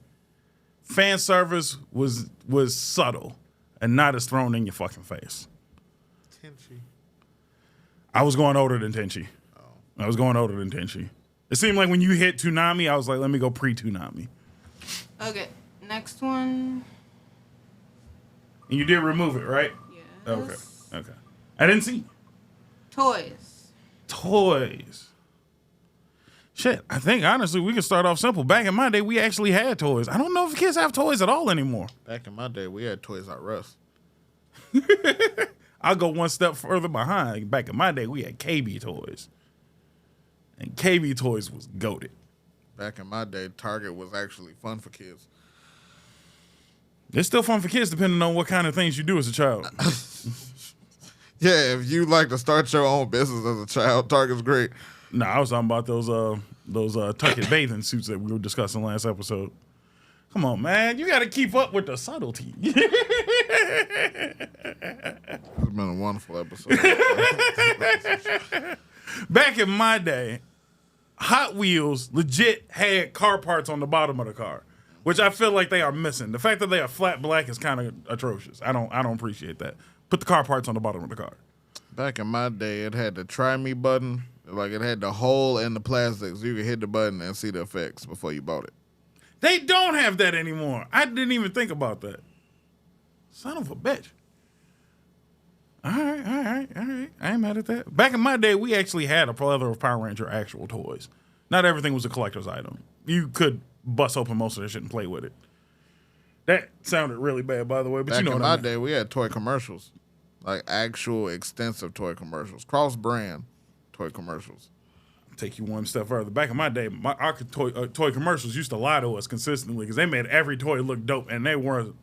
fan service was subtle and not as thrown in your fucking face. Tenchi. I was going older than Tenchi. I was going older than Tenchi. It seemed like when you hit Toonami, I was like, let me go pre-Toonami. Okay, next one. And you did remove it, right? Yes. Okay. I didn't see. Toys. Shit, I think honestly we could start off simple. Back in my day, we actually had toys. I don't know if kids have toys at all anymore. Back in my day, we had Toys R Us. I'll go one step further behind. Back in my day, we had KB toys. And KB toys was goated. Back in my day, Target was actually fun for kids. It's still fun for kids depending on what kind of things you do as a child. Yeah, if you like to start your own business as a child, Target's great. Nah, I was talking about those tucket bathing suits that we were discussing last episode. Come on, man. You got to keep up with the subtlety. It's been a wonderful episode. Back in my day, Hot Wheels legit had car parts on the bottom of the car, which I feel like they are missing. The fact that they are flat black is kind of atrocious. I don't appreciate that. Put the car parts on the bottom of the car. Back in my day, it had the try me button. Like, it had the hole in the plastic so you could hit the button and see the effects before you bought it. They don't have that anymore. I didn't even think about that. Son of a bitch. All right. I ain't mad at that. Back in my day, we actually had a plethora of Power Ranger actual toys. Not everything was a collector's item. You could bust open most of that shit and play with it. That sounded really bad, by the way, but Back you know in what I my mean. day, we had toy commercials. Like, actual extensive toy commercials. Cross-brand toy commercials. Take you one step further. Back in my day, our toy commercials used to lie to us consistently because they made every toy look dope, and they weren't.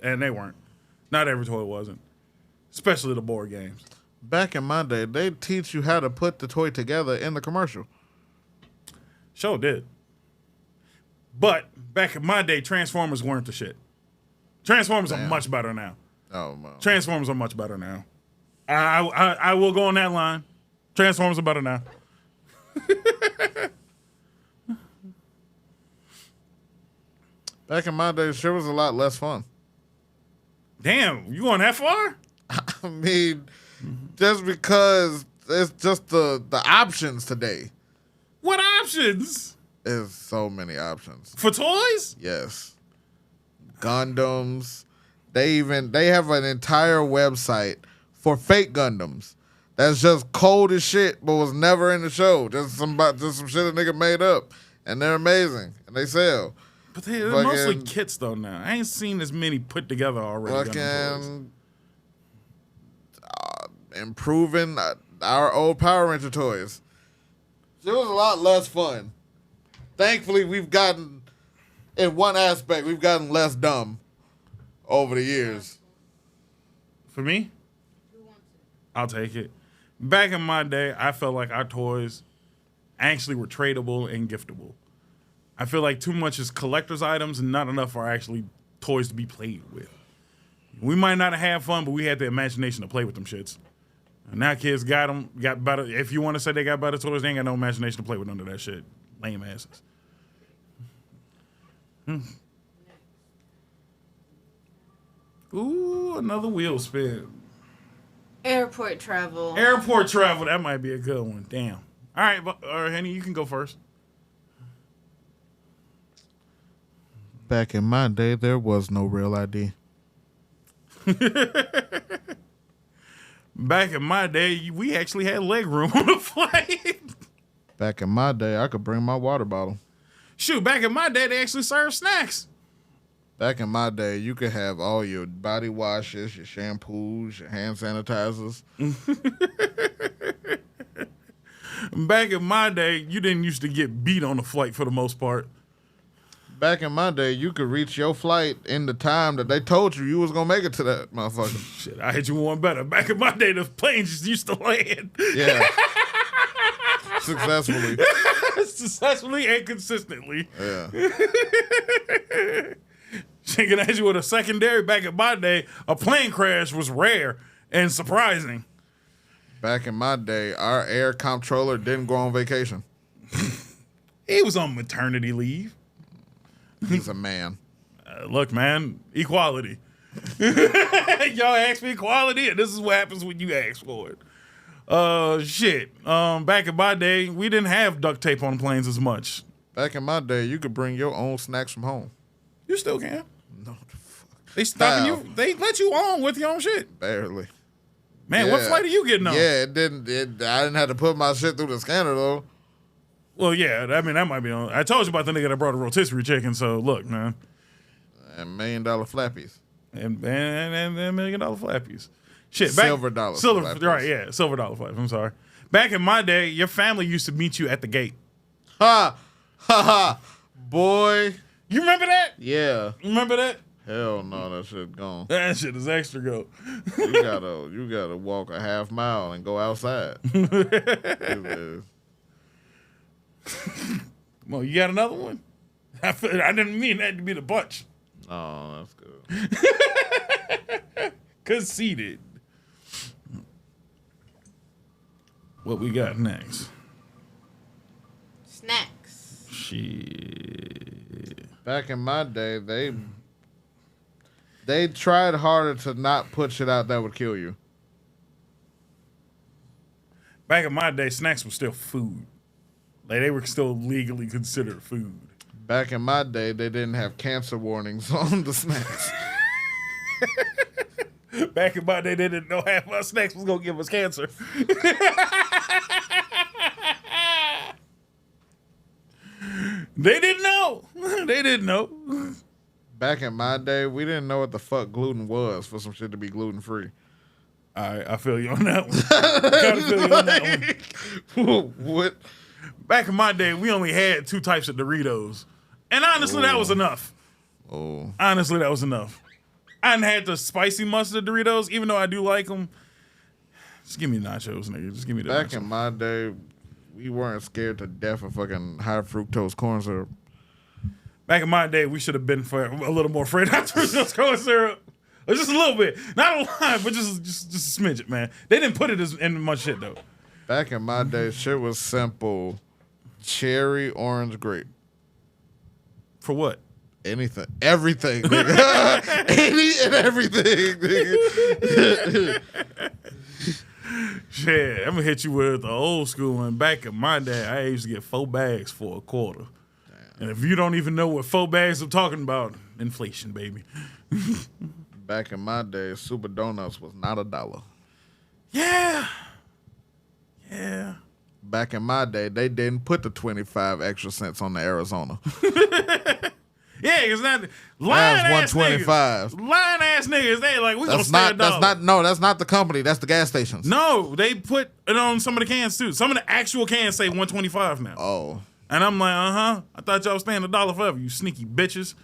Not every toy wasn't, especially the board games. Back in my day, they teach you how to put the toy together in the commercial. Sure did. But back in my day, Transformers weren't the shit. Transformers are much better now. Oh, man. Transformers are much better now. I will go on that line. Transformers are better now. Back in my day, shit was a lot less fun. Damn, you going that far? I mean, just because it's just the options today. What options? There's so many options. For toys? Yes. Gundams. They have an entire website for fake Gundams. That's just cold as shit, but was never in the show. Just some shit a nigga made up. And they're amazing. And they sell. But they're mostly kits though now. I ain't seen as many put together already. Fucking improving our old Power Ranger toys. It was a lot less fun. Thankfully, we've gotten, in one aspect, we've gotten less dumb over the years. For me? I'll take it. Back in my day, I felt like our toys actually were tradable and giftable. I feel like too much is collector's items and not enough are actually toys to be played with. We might not have had fun, but we had the imagination to play with them shits. And now kids got better. If you want to say they got better toys, they ain't got no imagination to play with none of that shit. Lame asses. Ooh, another wheel spin. Airport travel. Airport travel. That might be a good one. Damn. All right, Henny, you can go first. Back in my day, there was no real ID. Back in my day, we actually had leg room on the flight. Back in my day, I could bring my water bottle. Shoot, back in my day, they actually served snacks. Back in my day, you could have all your body washes, your shampoos, your hand sanitizers. Back in my day, you didn't used to get beat on the flight for the most part. Back in my day, you could reach your flight in the time that they told you was going to make it to that motherfucker. Shit, I hit you one better. Back in my day, the planes just used to land. Yeah. Successfully. Successfully and consistently. Yeah. Can I hit you with a secondary? Back in my day, a plane crash was rare and surprising. Back in my day, our air comptroller didn't go on vacation. He was on maternity leave. He's a man. Look, man, equality. Y'all ask for equality, and this is what happens when you ask for it. Shit. Back in my day, we didn't have duct tape on planes as much. Back in my day, you could bring your own snacks from home. You still can. No, the fuck. They stopping you. They let you on with your own shit. Barely. Man, Yeah. what flight are you getting on? Yeah, I didn't have to put my shit through the scanner, though. Well, yeah, I mean, that might be on. I told you about the nigga that brought a rotisserie chicken, so look, man. And $1 million flappies. And $1 million flappies. Shit, Silver dollar flappies. Right, yeah, silver dollar flappies. I'm sorry. Back in my day, your family used to meet you at the gate. Ha! Ha ha! Boy. You remember that? Yeah. You remember that? Hell no, that shit gone. That shit is extra go. You gotta walk a half mile and go outside. Well, you got another one? I didn't mean that to be the bunch. Oh, that's good. Conceited. What we got next? Snacks. Shit. Back in my day, they tried harder to not put shit out that would kill you. Back in my day, snacks were still food. Like, they were still legally considered food. Back in my day, they didn't have cancer warnings on the snacks. Back in my day, they didn't know half our snacks was gonna give us cancer. They didn't know. They didn't know. Back in my day, we didn't know what the fuck gluten was for some shit to be gluten free. All right, I feel you on that one. Gotta feel you on that one. What? Back in my day, we only had 2 types of Doritos. And honestly, that was enough. Oh. Honestly, that was enough. I hadn't had the spicy mustard Doritos, even though I do like them. Just give me nachos, nigga. Just give me the Back nachos. in my day, we weren't scared to death of fucking high fructose corn syrup. Back in my day, we should have been a little more afraid of fructose corn syrup. Just a little bit. Not a lot, but just a smidget, man. They didn't put it in much shit, though. Back in my day, shit was simple. Cherry, orange, grape. For what? Anything. Everything, nigga. Any and everything, nigga. Shit, I'm gonna hit you with the old school one. Back in my day, I used to get 4 bags for a quarter. Damn. And if you don't even know what 4 bags I'm talking about, inflation, baby. Back in my day, Super Donuts was not $1. Yeah. Yeah. Back in my day, they didn't put the 25 extra cents on the Arizona. Yeah, it's not That's 125. Lying ass niggas. They like, we gonna stay $1. That's not the company. That's the gas stations. No, they put it on some of the cans too. Some of the actual cans say 125 now. Oh. And I'm like, I thought y'all was staying $1 forever, you sneaky bitches.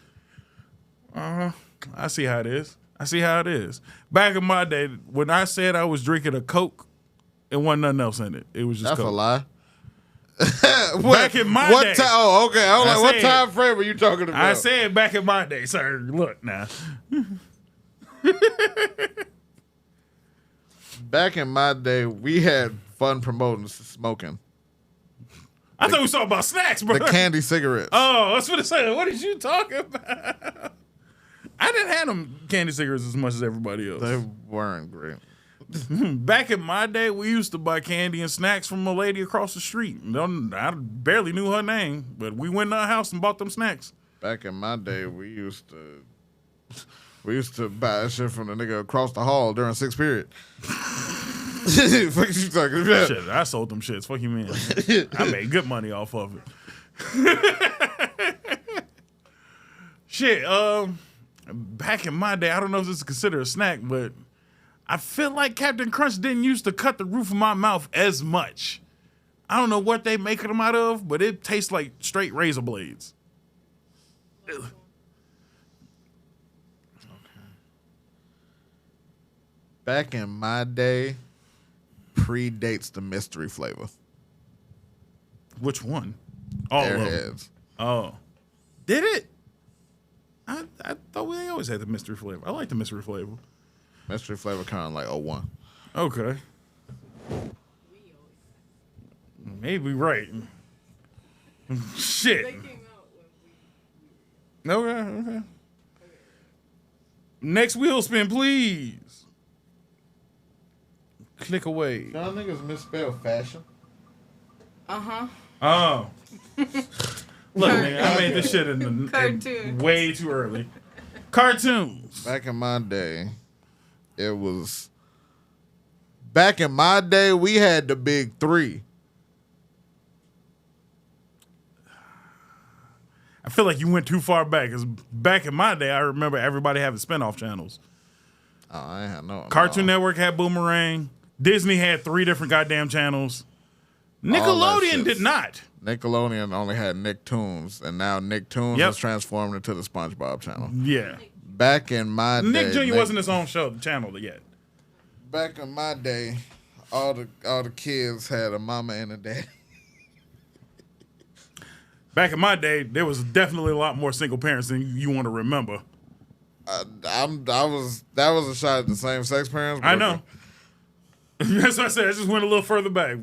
I see how it is. Back in my day, when I said I was drinking a Coke, it wasn't nothing else in it. It was just That's Coke. a lie. Back in my day. Oh, okay. I was like, what time frame are you talking about? I said back in my day, sir. Look now. Back in my day, we had fun promoting smoking. I thought we saw about snacks, bro. The candy cigarettes. Oh, I was going to say, what did you talking about? I didn't have them candy cigarettes as much as everybody else. They weren't great. Back in my day, we used to buy candy and snacks from a lady across the street. I barely knew her name, but we went to her house and bought them snacks. Back in my day, we used to buy shit from the nigga across the hall during sixth period. Fuck you talking about? Shit, I sold them shits. Fuck you, man. I made good money off of it. Shit, back in my day, I don't know if this is considered a snack, but I feel like Captain Crunch didn't used to cut the roof of my mouth as much. I don't know what they make them out of, but it tastes like straight razor blades. Ugh. Back in my day, predates the mystery flavor. Which one? All of them. Airheads. Oh. Did it? I thought we always had the mystery flavor. I like the mystery flavor. Mystery flavor kind of like 01. Okay. Maybe right. Shit. Okay. Next wheel spin, please. Click away. Y'all niggas misspelled fashion. Uh-huh. Oh. Look, man, I made this shit in Cartoons. way too early. Cartoons. Back in my day, it was... Back in my day, we had the big three. I feel like you went too far back. Because back in my day, I remember everybody having spinoff channels. Oh, I ain't had no... Cartoon Network had Boomerang. Disney had 3 different goddamn channels. Nickelodeon did not. Nickelodeon only had Nicktoons, and now Nicktoons has transformed into the SpongeBob channel. Yeah. Back in my day... Nick Jr. wasn't his own channel yet. Back in my day, all the kids had a mama and a daddy. Back in my day, there was definitely a lot more single parents than you want to remember. That was a shot at the same sex parents. I know. That's what I said. I just went a little further back.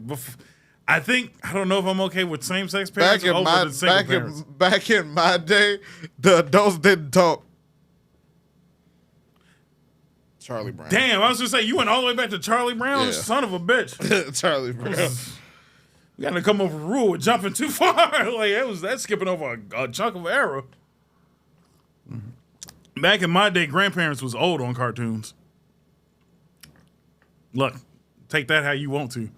I don't know if I'm okay with same sex parents over the single parents. Back in my day, the adults didn't talk. Charlie Brown. Damn, I was just saying, you went all the way back to Charlie Brown? Yeah. Son of a bitch. Charlie Brown. We got to come over a rule with jumping too far. Like that's skipping over a chunk of era. Back in my day, grandparents was old on cartoons. Look, take that how you want to.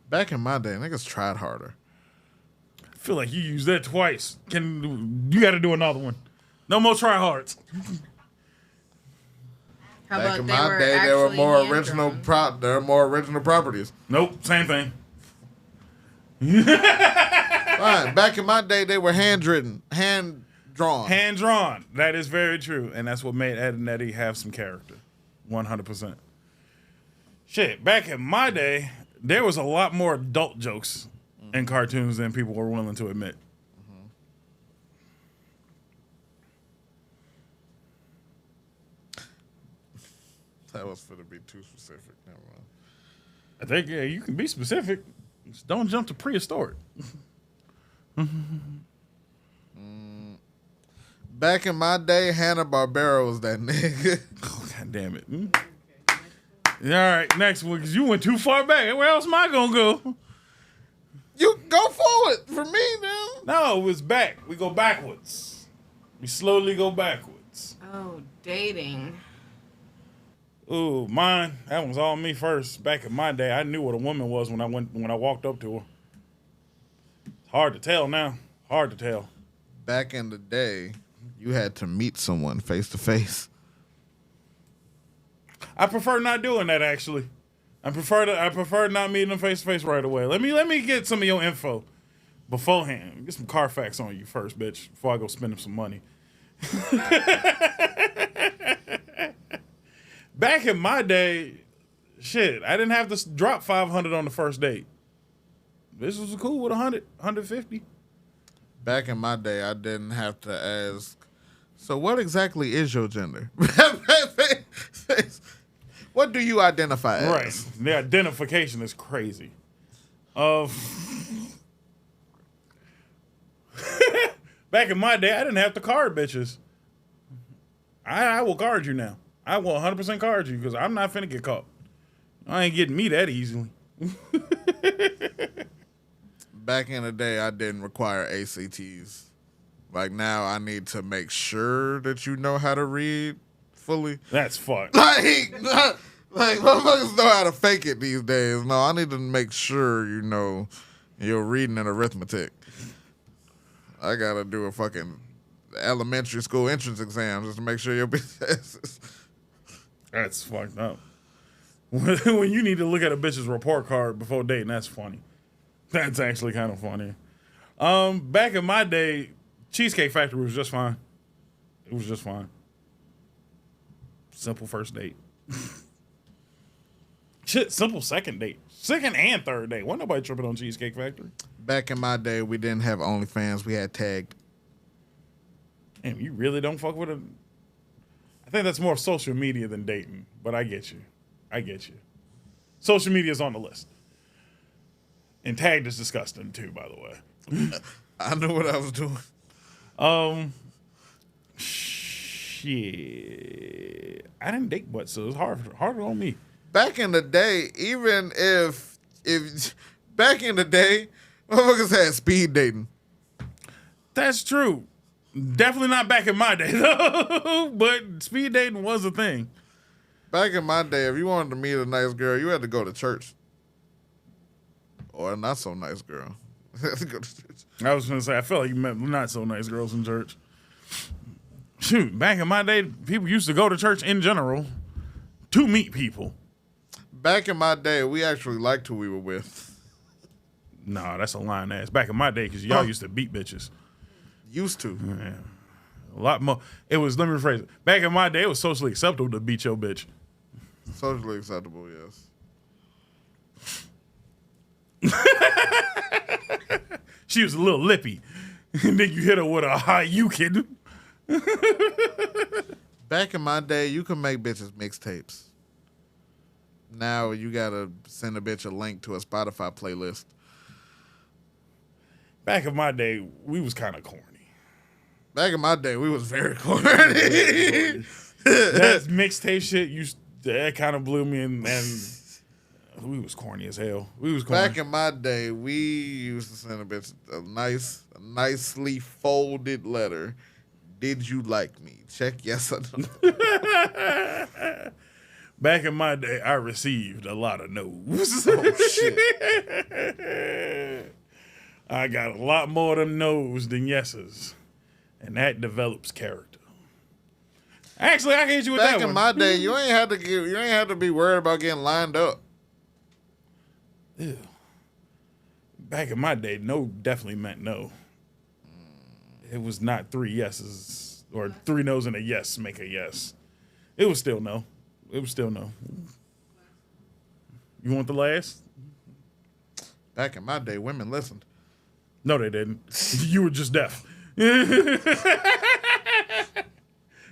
Back in my day, niggas tried harder. I feel like you used that twice. You got to do another one. No more try hards. How Back about in they my were day, there were actually more hand-drawn? there were more original properties. Nope, same thing. Right. Back in my day, they were hand-drawn. Hand drawn. That is very true. And that's what made Ed and Eddie have some character. 100%. Shit, back in my day, there was a lot more adult jokes in cartoons than people were willing to admit. That was going to be too specific. Never mind. I think you can be specific. Just don't jump to prehistoric. Back in my day, Hanna-Barbera was that nigga. Oh, God damn it. All right, next one, because you went too far back. Where else am I going to go? You go forward for me, man. No, it was back. We go backwards. We slowly go backwards. Oh, dating. Ooh, mine. That was all me first. Back in my day, I knew what a woman was when I walked up to her. Hard to tell now. Hard to tell. Back in the day, you had to meet someone face to face. I prefer not doing that, actually. I prefer not meeting them face to face right away. Let me get some of your info beforehand. Get some Carfax on you first, bitch, before I go spending some money. Back in my day, shit, I didn't have to drop $500 on the first date. This was cool with 100, 150. Back in my day, I didn't have to ask, so what exactly is your gender? What do you identify as? Right. The identification is crazy. Back in my day, I didn't have to card bitches. I will card you now. I will 100% card you because I'm not finna get caught. I ain't getting me that easily. Back in the day, I didn't require ACTs. Like now, I need to make sure that you know how to read fully. That's fucked. Like motherfuckers know how to fake it these days. No, I need to make sure you know your reading and arithmetic. I gotta do a fucking elementary school entrance exam just to make sure your bitch. That's fucked up. When you need to look at a bitch's report card before dating, that's funny. That's actually kind of funny. Back in my day, Cheesecake Factory was just fine. It was just fine. Simple first date. Shit, simple second date. Second and third date. Wasn't nobody tripping on Cheesecake Factory. Back in my day, we didn't have OnlyFans. We had Tagged. Damn, you really don't fuck with them? I think that's more social media than dating, but I get you. I get you. Social media is on the list. And Tagged is disgusting too, by the way. I knew what I was doing. Shit. I didn't date much, so it's harder on me. Back in the day, even if back in the day, motherfuckers had speed dating. That's true. Definitely not back in my day, though. But speed dating was a thing. Back in my day, if you wanted to meet a nice girl, you had to go to church. Or a not so nice girl. You had to go to church. I was going to say, I felt like you met not so nice girls in church. Shoot, back in my day, people used to go to church in general to meet people. Back in my day, we actually liked who we were with. Nah, that's a lying ass. Back in my day, because y'all used to beat bitches. Used to. Yeah. A lot more. It was, let me rephrase it. Back in my day, it was socially acceptable to beat your bitch. Socially acceptable, yes. She was a little lippy. And then you hit her with a "hi, you kidding?" Back in my day, you could make bitches mixtapes. Now you gotta send a bitch a link to a Spotify playlist. Back in my day, we was kind of corny. Back in my day, we was very corny. That mixtape shit, that kind of blew me, and we was corny as hell. We was corny. Back in my day, we used to send a bitch a nicely folded letter. Did you like me? Check yes or no. Back in my day, I received a lot of no's. Oh, shit. I got a lot more of them no's than yeses. And that develops character. Actually, I can hit you with that one. Back in my day, you ain't had to be worried about getting lined up. Ew. Back in my day, no definitely meant no. It was not 3 yeses or 3 no's and a yes make a yes. It was still no. It was still no. You want the last? Back in my day, women listened. No, they didn't. You were just deaf.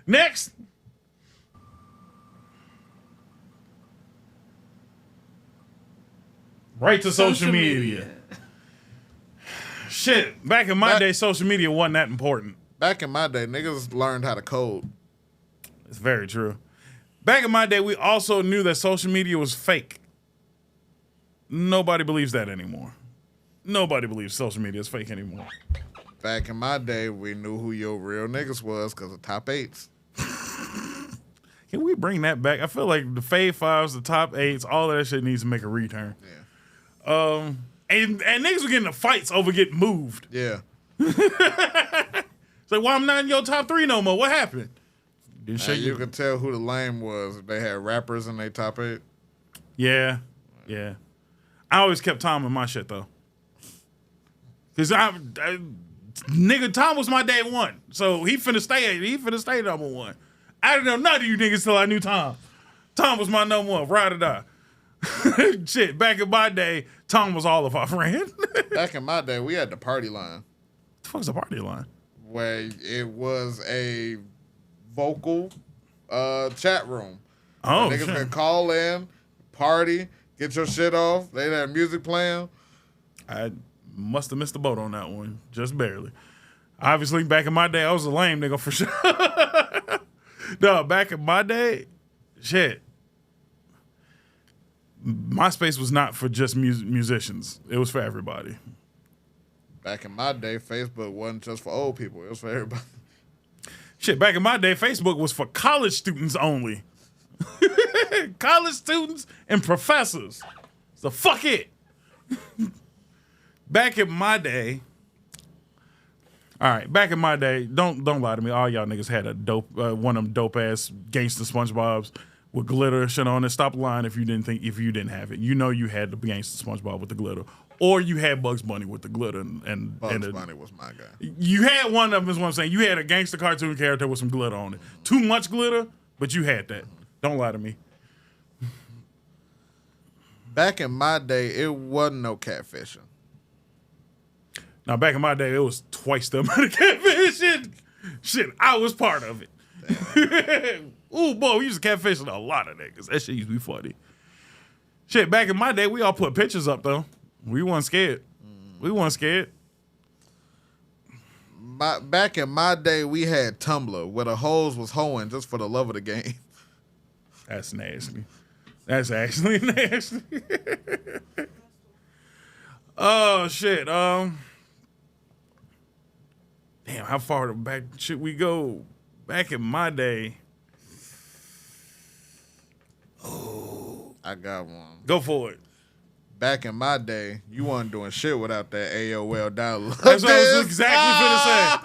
Next. Right to social media. Shit, back in my day, social media wasn't that important. Back in my day, niggas learned how to code. It's very true. Back in my day, we also knew that social media was fake. Nobody believes that anymore. Nobody believes social media is fake anymore. Back in my day, we knew who your real niggas was because of top 8s. Can we bring that back? I feel like the Fave 5s, the top 8s, all that shit needs to make a return. Yeah. And niggas were getting into fights over getting moved. Yeah. It's like, why I'm not in your top 3 no more? What happened? And you could tell who the lame was if they had rappers in their top 8. Yeah. Yeah. I always kept Tom in my shit, though. Because nigga, Tom was my day 1. So he finna stay number 1. I didn't know none of you niggas till I knew Tom. Tom was my number 1, ride or die. Shit, back in my day, Tom was all of our friends. Back in my day, we had the party line. fuck's a party line? Where it was a vocal chat room. Oh, niggas shit. could call in, party, get your shit off. They had music playing. I must have missed the boat on that one, just barely. Obviously, back in my day, I was a lame nigga for sure. No, back in my day, shit. MySpace was not for just musicians. It was for everybody. Back in my day, Facebook wasn't just for old people. It was for everybody. Shit, back in my day, Facebook was for college students only. College students and professors. So fuck it. Back in my day, all right, back in my day, don't lie to me. All y'all niggas had a dope, one of them dope ass gangster SpongeBobs with glitter shit on it. Stop lying if you didn't have it. You know you had the gangster SpongeBob with the glitter, or you had Bugs Bunny with the glitter. And Bugs Bunny was my guy. You had one of them. Is what I'm saying. You had a gangster cartoon character with some glitter on it. Too much glitter, but you had that. Don't lie to me. Back in my day, it wasn't no catfishing. Now, back in my day, it was twice the amount of catfishing. Shit, I was part of it. Ooh, boy, we used to catfish a lot of niggas. That shit used to be funny. Shit, back in my day, we all put pictures up, though. We weren't scared. We weren't scared. Back in my day, we had Tumblr, where the hoes was hoeing just for the love of the game. That's nasty. That's actually nasty. Oh, shit. Damn, how far back should we go? Back in my day. Oh. I got one. Go for it. Back in my day, you wasn't doing shit without that AOL dial-up. That's what I was exactly finna say.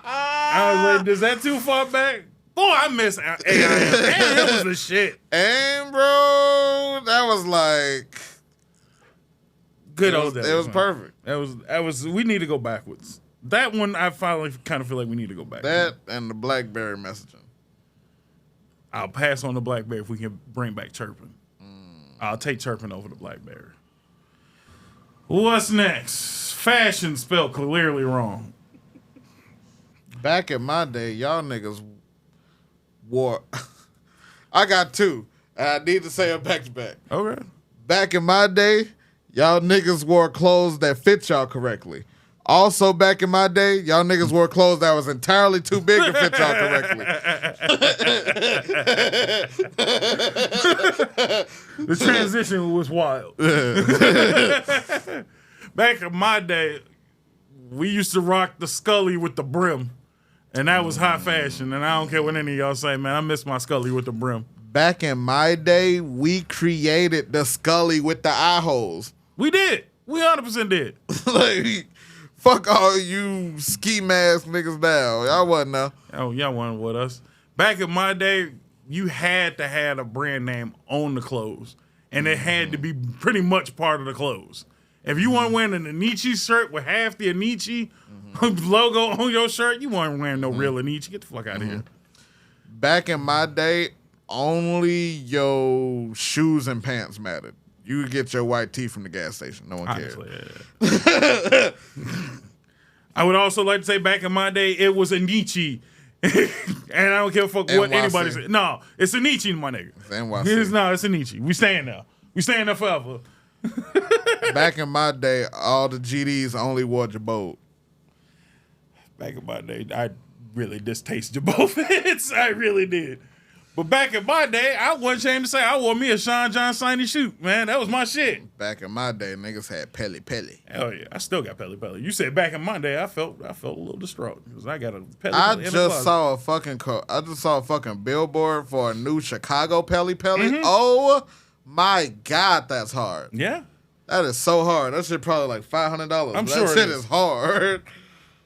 I was like, is that too far back? Boy, I miss AIM. AIM was the shit. And, bro, that was like... Good old days. It was man. perfect. That was. We need to go backwards. That one, I finally kind of feel like we need to go back. That and the BlackBerry messaging. I'll pass on the BlackBerry if we can bring back chirping. I'll take chirping over the BlackBerry. What's next? Fashion spelled clearly wrong. Back in my day, y'all niggas wore... I got two. And I need to say them back to back. Okay. Back in my day, y'all niggas wore clothes that fit y'all correctly. Also, back in my day, y'all niggas wore clothes that was entirely too big to fit y'all correctly. The transition was wild. Back in my day, we used to rock the Scully with the brim. And that was high fashion. And I don't care what any of y'all say, man. I miss my Scully with the brim. Back in my day, we created the Scully with the eye holes. We did. We 100% did. Like, fuck all you ski mask niggas now. Y'all wasn't now. Oh, y'all wasn't with us. Back in my day, you had to have a brand name on the clothes. And it had to be pretty much part of the clothes. If you weren't wearing an Anichi shirt with half the Anichi logo on your shirt, you weren't wearing no real Anichi. Get the fuck out of here. Back in my day, only your shoes and pants mattered. You could get your white tee from the gas station. No one cared. Honestly, yeah. I would also like to say back in my day, it was Anichi. And I don't give a fuck what NYC. anybody said. No, it's Anichi, my nigga. It's NYC. It's Anichi. We staying there. We staying there forever. Back in my day, all the GDs only wore Jabot. Back in my day, I really distasted both fits. I really did. But back in my day, I wasn't ashamed to say I wore me a Sean John Shiny shoot, man. That was my shit. Back in my day, niggas had Pelly Pelly. Hell yeah, I still got Pelly Pelly. You said back in my day, I felt a little distraught because I got a Pelly I Pelly in the just closet. saw a fucking billboard for a new Chicago Pelly Pelly. Oh my God, that's hard. Yeah. That is so hard. That shit probably like $500. I'm that sure it shit is. is hard.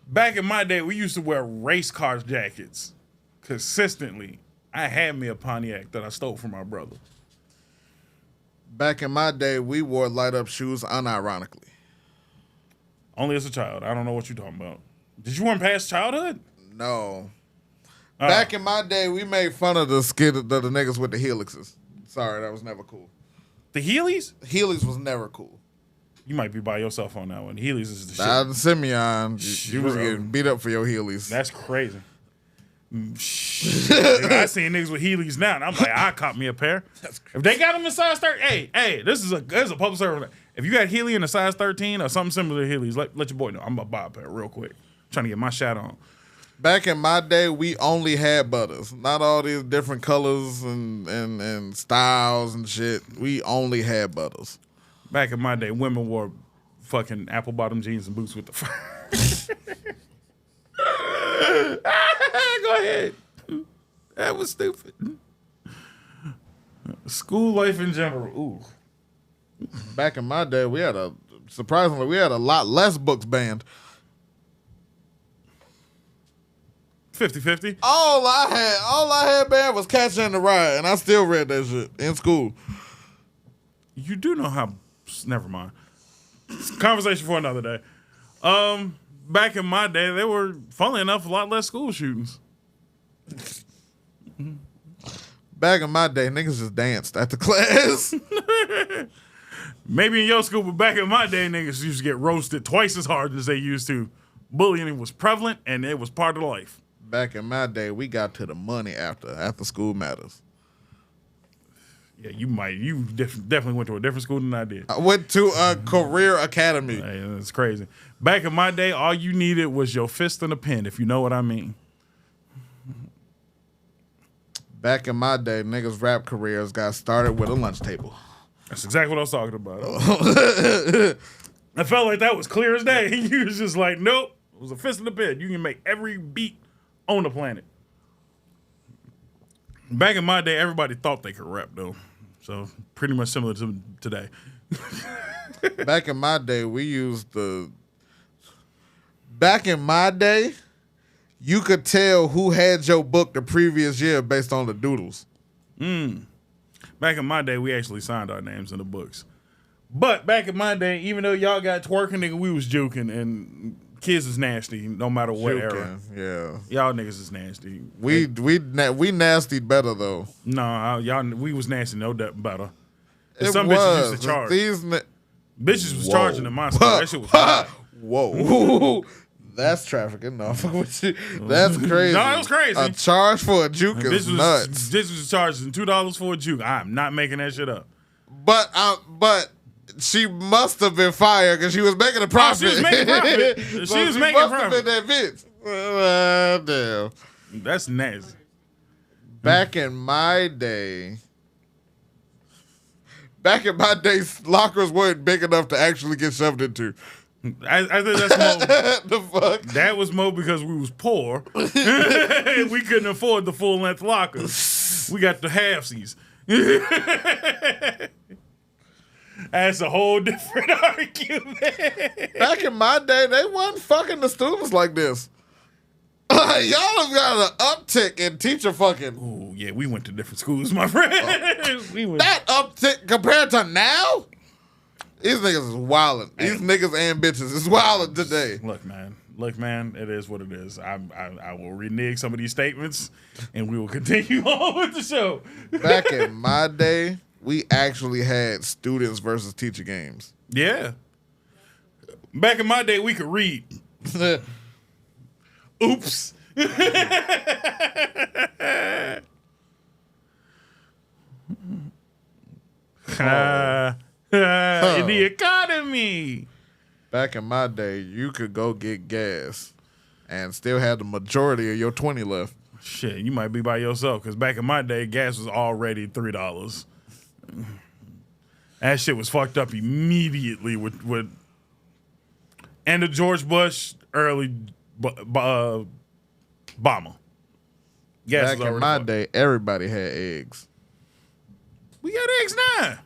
Back in my day, we used to wear race car jackets consistently. I had me a Pontiac that I stole from my brother. Back in my day, we wore light up shoes unironically. Only as a child. I don't know what you're talking about. Did you wear them past childhood? No. Back in my day, we made fun of the niggas with the helixes. Sorry, that was never cool. The Heelys? Helix was never cool. You might be by yourself on that one. Heelys is the shit. Nah, Simeon, you was getting beat up for your Heelys. That's crazy. Shit. I seen niggas with Heelys now, and I'm like, I caught me a pair. If they got them in size 13, hey, this is a public service. If you got Heely in a size 13 or something similar to Heelys, let your boy know. I'm gonna buy a pair real quick. Trying to get my shot on. Back in my day, we only had butters. Not all these different colors and styles and shit. We only had butters. Back in my day, women wore fucking apple bottom jeans and boots with the fur. Go ahead. That was stupid. School life in general. Ooh. Back in my day, we had a lot less books banned. 50-50. All I had banned was Catcher in the Rye, and I still read that shit in school. You do know how. Never mind. Conversation for another day. Back in my day, there were, funnily enough, a lot less school shootings. Back in my day, niggas just danced at the class. Maybe in your school, but back in my day, niggas used to get roasted twice as hard as they used to. Bullying was prevalent, and it was part of life. Back in my day, we got to the money after school matters. Yeah, you definitely went to a different school than I did. I went to a career academy. Hey, that's crazy. Back in my day, all you needed was your fist and a pen, if you know what I mean. Back in my day, niggas' rap careers got started with a lunch table. That's exactly what I was talking about. I felt like that was clear as day. You was just like, nope, it was a fist and a pen. You can make every beat on the planet. Back in my day, everybody thought they could rap, though. So, pretty much similar to today. Back in my day, Back in my day, you could tell who had your book the previous year based on the doodles. Back in my day, we actually signed our names in the books. But back in my day, even though y'all got twerking, nigga, we was juking, and kids is nasty no matter what era. Yeah. Y'all niggas is nasty. We nasty better, though. No, we was nasty no better. And It some was. bitches used to charge. Bitches was charging in my school. That shit was hot. Whoa. That's trafficking. No, that's crazy. No, it was crazy. A charge for a juke is nuts. This was charging $2 for a juke. I'm not making that shit up. But she must have been fired because she was making a profit. She was making profit. She was making must profit. have been that bitch. Damn. That's nasty. Back in my day, lockers weren't big enough to actually get shoved into. I think that's more. The fuck? That was more because we was poor. We couldn't afford the full length lockers. We got the halfsies. That's a whole different argument. Back in my day, they wasn't fucking the students like this. Y'all have got an uptick in teacher fucking. Ooh, yeah, we went to different schools, my friend. That uptick compared to now? These niggas is wildin'. These niggas and bitches is wildin' today. Look, man, it is what it is. I will renege some of these statements, and we will continue on with the show. Back in my day, we actually had students versus teacher games. Yeah. Back in my day, we could read. Oops. In the economy. Back in my day, you could go get gas and still have the majority of your 20 left. Shit, you might be by yourself, because back in my day, gas was already $3. That shit was fucked up immediately with and the George Bush early bomber. Gas Back in my day, everybody had eggs. We got eggs now.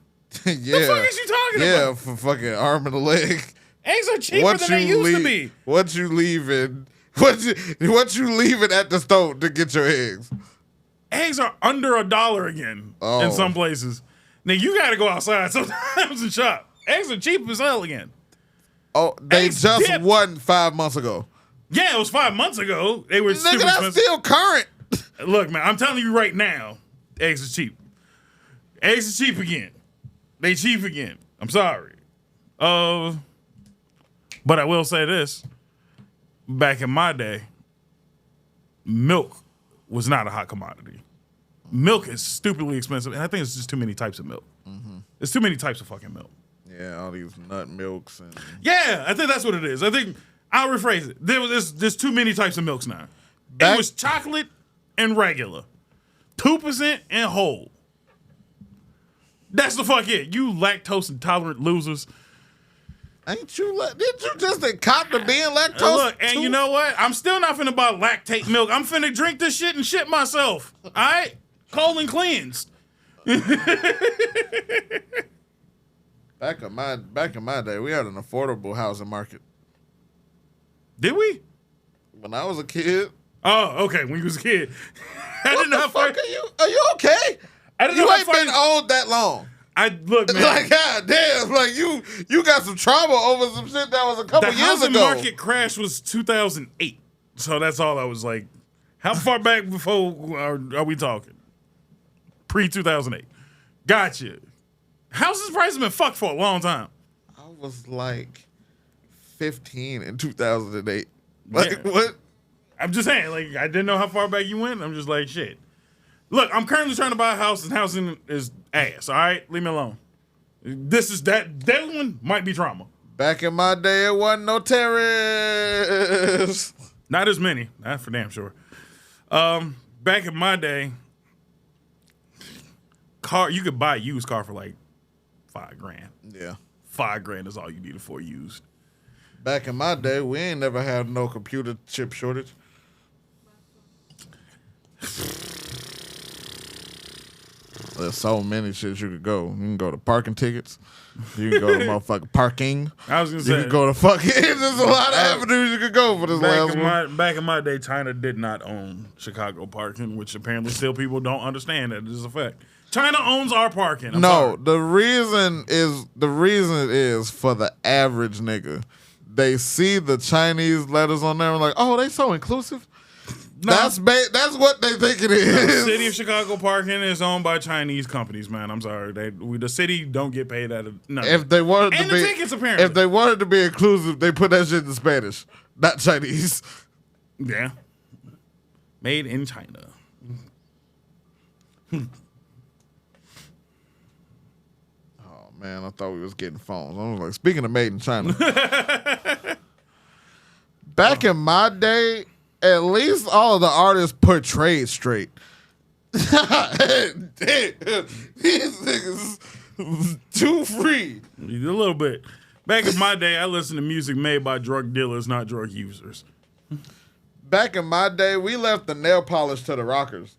Yeah. The fuck is you talking about? Yeah, for fucking arm and a leg. Eggs are cheaper than they used to be. What you leaving at the stove to get your eggs? Eggs are under $1 again in some places. Now you got to go outside sometimes and shop. Eggs are cheap as hell again. Oh, they Eggs just dipped. wasn't 5 months ago. Yeah, it was 5 months ago. They were Nigga, stupid that's expensive. still current. Look, man, I'm telling you right now, eggs are cheap. Eggs are cheap again. They cheap again. I'm sorry. But I will say this: back in my day, milk was not a hot commodity. Milk is stupidly expensive, and I think it's just too many types of milk. There's too many types of fucking milk. Yeah, all these nut milks and Yeah, I think that's what it is. I think I'll rephrase it. There's too many types of milks now. It was chocolate and regular, 2% and whole. That's the fuck it. You lactose intolerant losers. Ain't you? Did you just cop to being lactose? Look, and you know what? I'm still not finna buy lactate milk. I'm finna drink this shit and shit myself. All right, colon cleansed. Back in my day, we had an affordable housing market. Did we? When I was a kid. Oh, okay. When you was a kid, I didn't know how far. Are you okay? I didn't You know how ain't far been old that long. Look, man. Like, god damn, like you got some trauma over some shit that was a couple The years housing ago. market crash was 2008. So that's all I was like. How far back before are we talking? Pre-2008. Gotcha. Houses prices have been fucked for a long time. I was like 15 in 2008. Like, Yeah. what? I'm just saying, like, I didn't know how far back you went. I'm just like, shit. Look, I'm currently trying to buy a house, and housing is ass, all right? Leave me alone. That one might be trauma. Back in my day, it wasn't no terrorists. Not as many. That's for damn sure. Back in my day, you could buy a used car for like $5,000. Yeah. $5,000 is all you needed for used. Back in my day, we ain't never had no computer chip shortage. There's so many shit you could go. You can go to parking tickets. You can go to motherfucking parking. I was gonna You say, can go to fucking. There's a lot of avenues you could go for this last one. back in my day, China did not own Chicago parking, which apparently still people don't understand that it is a fact. China owns our parking. I'm sorry. The reason is for the average nigga. They see the Chinese letters on there and like, oh, they so inclusive. No. That's what they think it is. The city of Chicago parking is owned by Chinese companies, man. I'm sorry. The city don't get paid out of nothing. If they wanted and to the be, tickets, apparently. if they wanted to be inclusive, they put that shit in Spanish, not Chinese. Yeah. Made in China. Oh man, I thought we was getting phones. I was like, speaking of made in China. Back in my day, at least all of the artists portrayed straight. Damn, these niggas too free. A little bit. Back in my day, I listened to music made by drug dealers, not drug users. Back in my day, we left the nail polish to the rockers.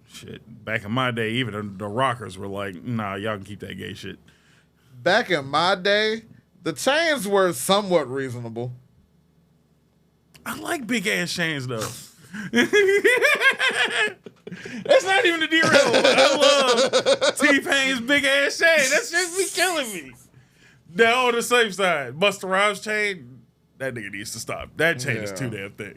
Shit. Back in my day, even the rockers were like, nah, y'all can keep that gay shit. Back in my day, the chains were somewhat reasonable. I like big ass chains though. That's not even the derail. I love T-Pain's big ass chain. That's just be killing me. Now on the safe side, Busta Rhymes chain, that nigga needs to stop. That chain is too damn thick.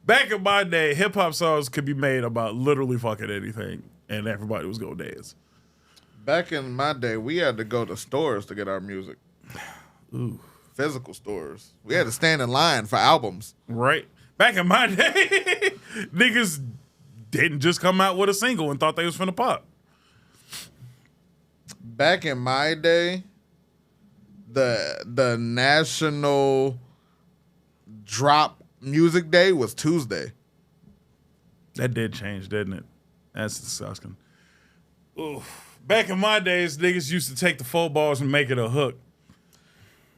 Back in my day, hip hop songs could be made about literally fucking anything, and everybody was gonna dance. Back in my day, we had to go to stores to get our music. Ooh. Physical stores. We had to stand in line for albums. Right. Back in my day, niggas didn't just come out with a single and thought they was finna pop. Back in my day, the national drop music day was Tuesday. That did change, didn't it? That's disgusting. Ooh. Back in my days, niggas used to take the 4 bars and make it a hook.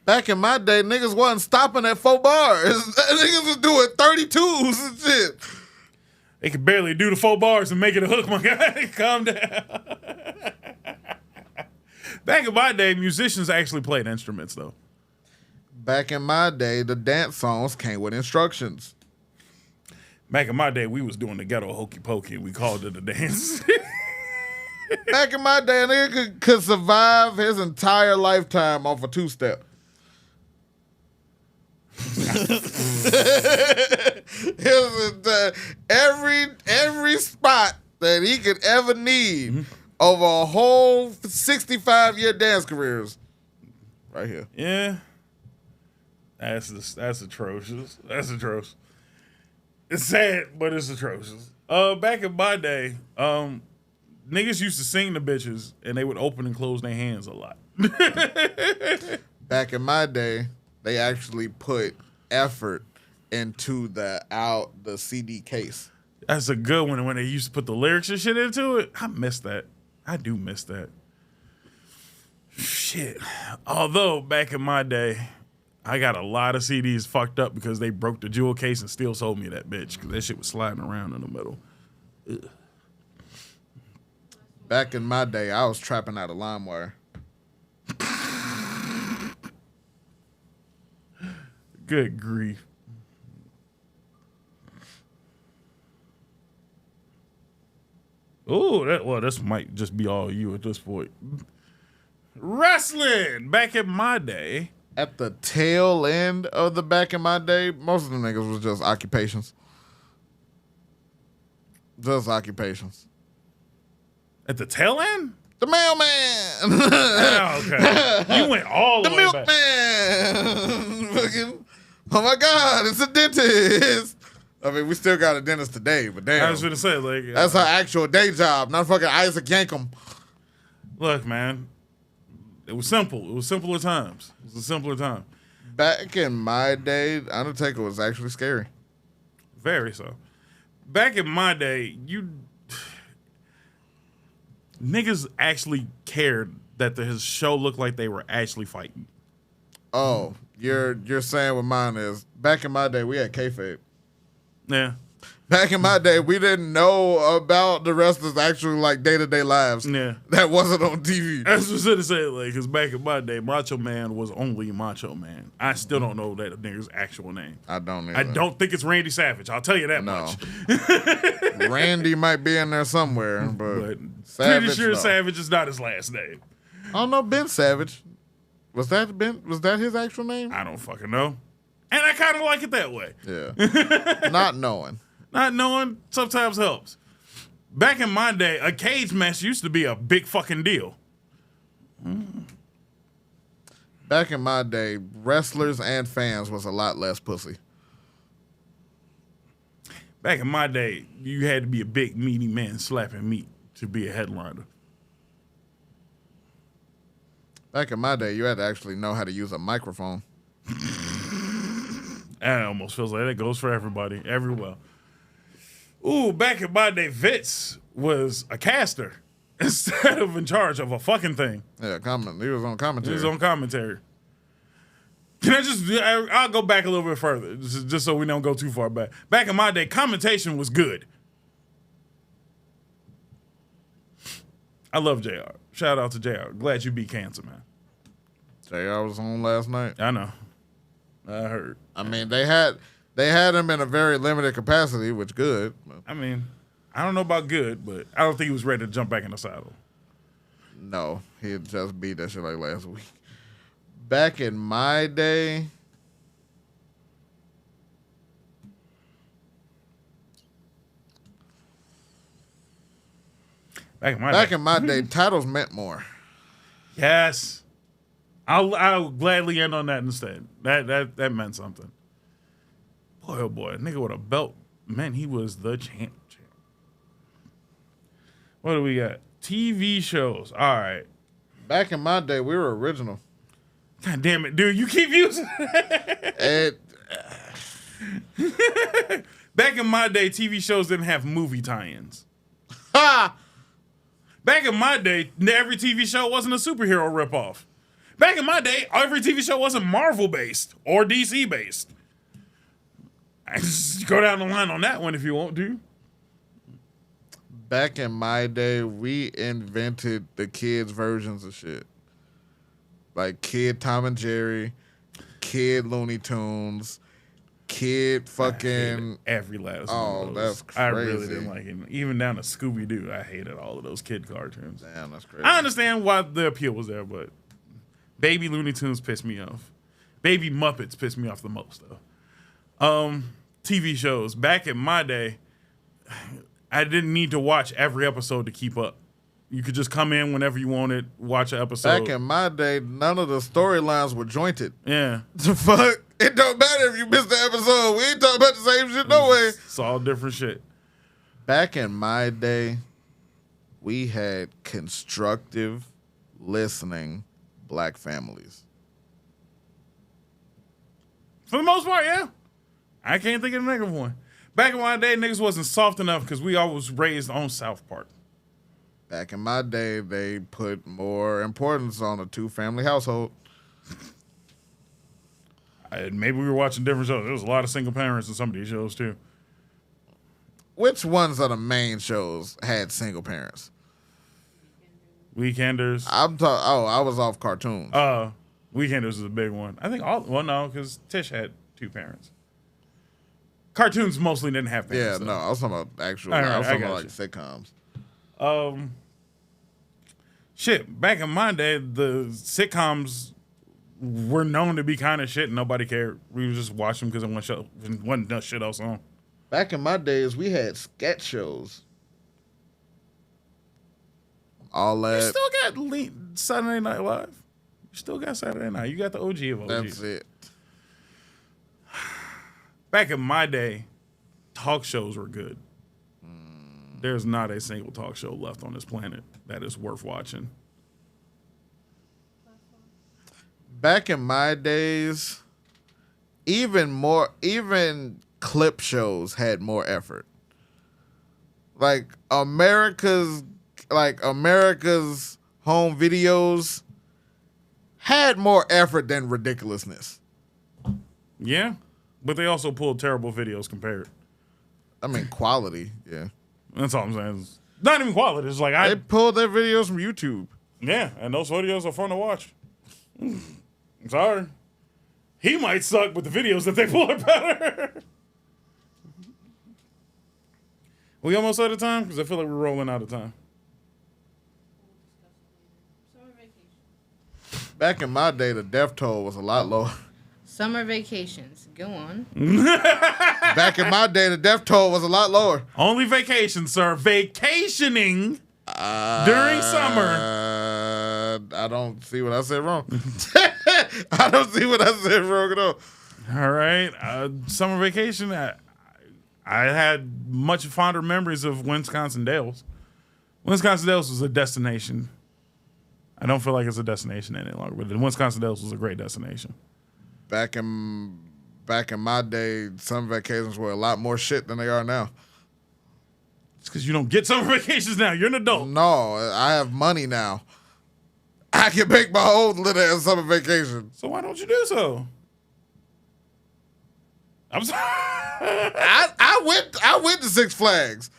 Back in my day, niggas wasn't stopping at 4 bars. Niggas was doing 32s and shit. They could barely do the 4 bars and make it a hook, my guy. Calm down. Back in my day, musicians actually played instruments, though. Back in my day, the dance songs came with instructions. Back in my day, we was doing the ghetto hokey pokey. We called it a dance. Back in my day, a nigga could survive his entire lifetime off a 2-step. Every spot that he could ever need over a whole 65-year dance careers. Right here. Yeah. That's atrocious. That's atrocious. It's sad, but it's atrocious. Back in my day, niggas used to sing to bitches, and they would open and close their hands a lot. Back in my day, they actually put effort into the CD case. That's a good one. When they used to put the lyrics and shit into it, I miss that. I do miss that. Shit. Although back in my day, I got a lot of CDs fucked up because they broke the jewel case and still sold me that bitch because that shit was sliding around in the middle. Ugh. Back in my day, I was trapping out of LimeWire. Good grief. Oh, this might just be all you at this point. Wrestling back in my day. At the tail end of the back in my day, most of the niggas was just occupations. Just occupations. At the tail end? The mailman. Oh, okay. You went all the way back. The milkman. Fucking, oh my God, it's a dentist. I mean, we still got a dentist today, but damn. I was gonna say, like, that's her actual day job, not fucking Isaac Yankum. Look, man, it was simple. It was simpler times. It was a simpler time. Back in my day, Undertaker was actually scary. Very so. Back in my day, niggas actually cared that his show looked like they were actually fighting. Oh, you're saying what mine is. Back in my day, we had kayfabe. Yeah. Back in my day, we didn't know about the wrestlers' actual like day-to-day lives. Yeah. That wasn't on TV. I was just gonna say, like, because back in my day, Macho Man was only Macho Man. I still don't know that nigga's actual name. I don't either. I don't think it's Randy Savage. I'll tell you that much. Randy might be in there somewhere, but Savage, pretty sure no. Savage is not his last name. I don't know. Ben Savage. Was that his actual name? I don't fucking know. And I kind of like it that way. Yeah. Not knowing. Not knowing sometimes helps. Back in my day, a cage match used to be a big fucking deal. Back in my day, wrestlers and fans was a lot less pussy. Back in my day, you had to be a big, meaty man slapping meat to be a headliner. Back in my day, you had to actually know how to use a microphone. That almost feels like that goes for everybody, everywhere. Ooh, back in my day, Vince was a caster instead of in charge of a fucking thing. Yeah, he was on commentary. He was on commentary. I'll go back a little bit further, just so we don't go too far back. Back in my day, commentation was good. I love JR. Shout out to JR. Glad you beat cancer, man. JR was on last night. I know. I heard. I mean, they had him in a very limited capacity, which good. I mean, I don't know about good, but I don't think he was ready to jump back in the saddle. No, he had just beat that shit like last week. Back in my day, back in my day, titles meant more. Yes. I'll gladly end on that instead. That meant something. Boy, oh boy, a nigga with a belt, man, he was the champ. What do we got? TV shows. All right. Back in my day, we were original. God damn it, dude, you keep using it. Back in my day, TV shows didn't have movie tie-ins. Ha! Back in my day, every TV show wasn't a superhero ripoff. Back in my day, every TV show wasn't Marvel-based or DC-based. I just go down the line on that one if you want to. Back in my day, we invented the kids' versions of shit. Like Kid Tom and Jerry, Kid Looney Tunes, Kid fucking... every last one of those. That's crazy. I really didn't like it. Even down to Scooby-Doo, I hated all of those kid cartoons. Damn, that's crazy. I understand why the appeal was there, but Baby Looney Tunes pissed me off. Baby Muppets pissed me off the most, though. TV shows. Back in my day, I didn't need to watch every episode to keep up. You could just come in whenever you wanted, watch an episode. Back in my day, none of the storylines were jointed. Yeah. The fuck? It don't matter if you missed the episode. We ain't talking about the same shit no way. It's all different shit. Back in my day, we had constructive listening black families. For the most part, yeah. I can't think of a negative one. Back in my day, niggas wasn't soft enough because we all was raised on South Park. Back in my day, they put more importance on a 2-family household. Maybe we were watching different shows. There was a lot of single parents in some of these shows, too. Which ones of the main shows had single parents? Weekenders. I was off cartoons. Weekenders is a big one. I think no, because Tish had 2 parents. Cartoons mostly didn't have parents. Yeah, no, I was talking about actual. All right, I was talking I about got sitcoms. Shit, back in my day, the sitcoms were known to be kind of shit and nobody cared. We would just watch them because it wasn't no shit else on. Back in my days, we had sketch shows. All that. You still got Saturday Night Live. You still got Saturday Night. You got the OG of OG. That's it. Back in my day, talk shows were good. There's not a single talk show left on this planet that is worth watching. Back in my days, even clip shows had more effort. Like America's home videos had more effort than ridiculousness. Yeah, but they also pulled terrible videos compared. I mean, quality, yeah. That's all I'm saying. It's not even quality. It's like they pulled their videos from YouTube. Yeah, and those videos are fun to watch. I'm sorry. He might suck, but the videos that they pull are better. We almost out of time? Because I feel like we're rolling out of time. Back in my day, the death toll was a lot lower. Summer vacations. Go on. Back in my day, the death toll was a lot lower. Only vacation, sir. Vacationing during summer. I don't see what I said wrong. I don't see what I said wrong at all. All right. Summer vacation. I had much fonder memories of Wisconsin Dells. Wisconsin Dells was a destination. I don't feel like it's a destination any longer, but Wisconsin Dells was a great destination. Back in my day, summer vacations were a lot more shit than they are now. It's because you don't get summer vacations now. You're an adult. No, I have money now. I can make my own little ass summer vacation. So why don't you do so? I'm sorry. I went to Six Flags.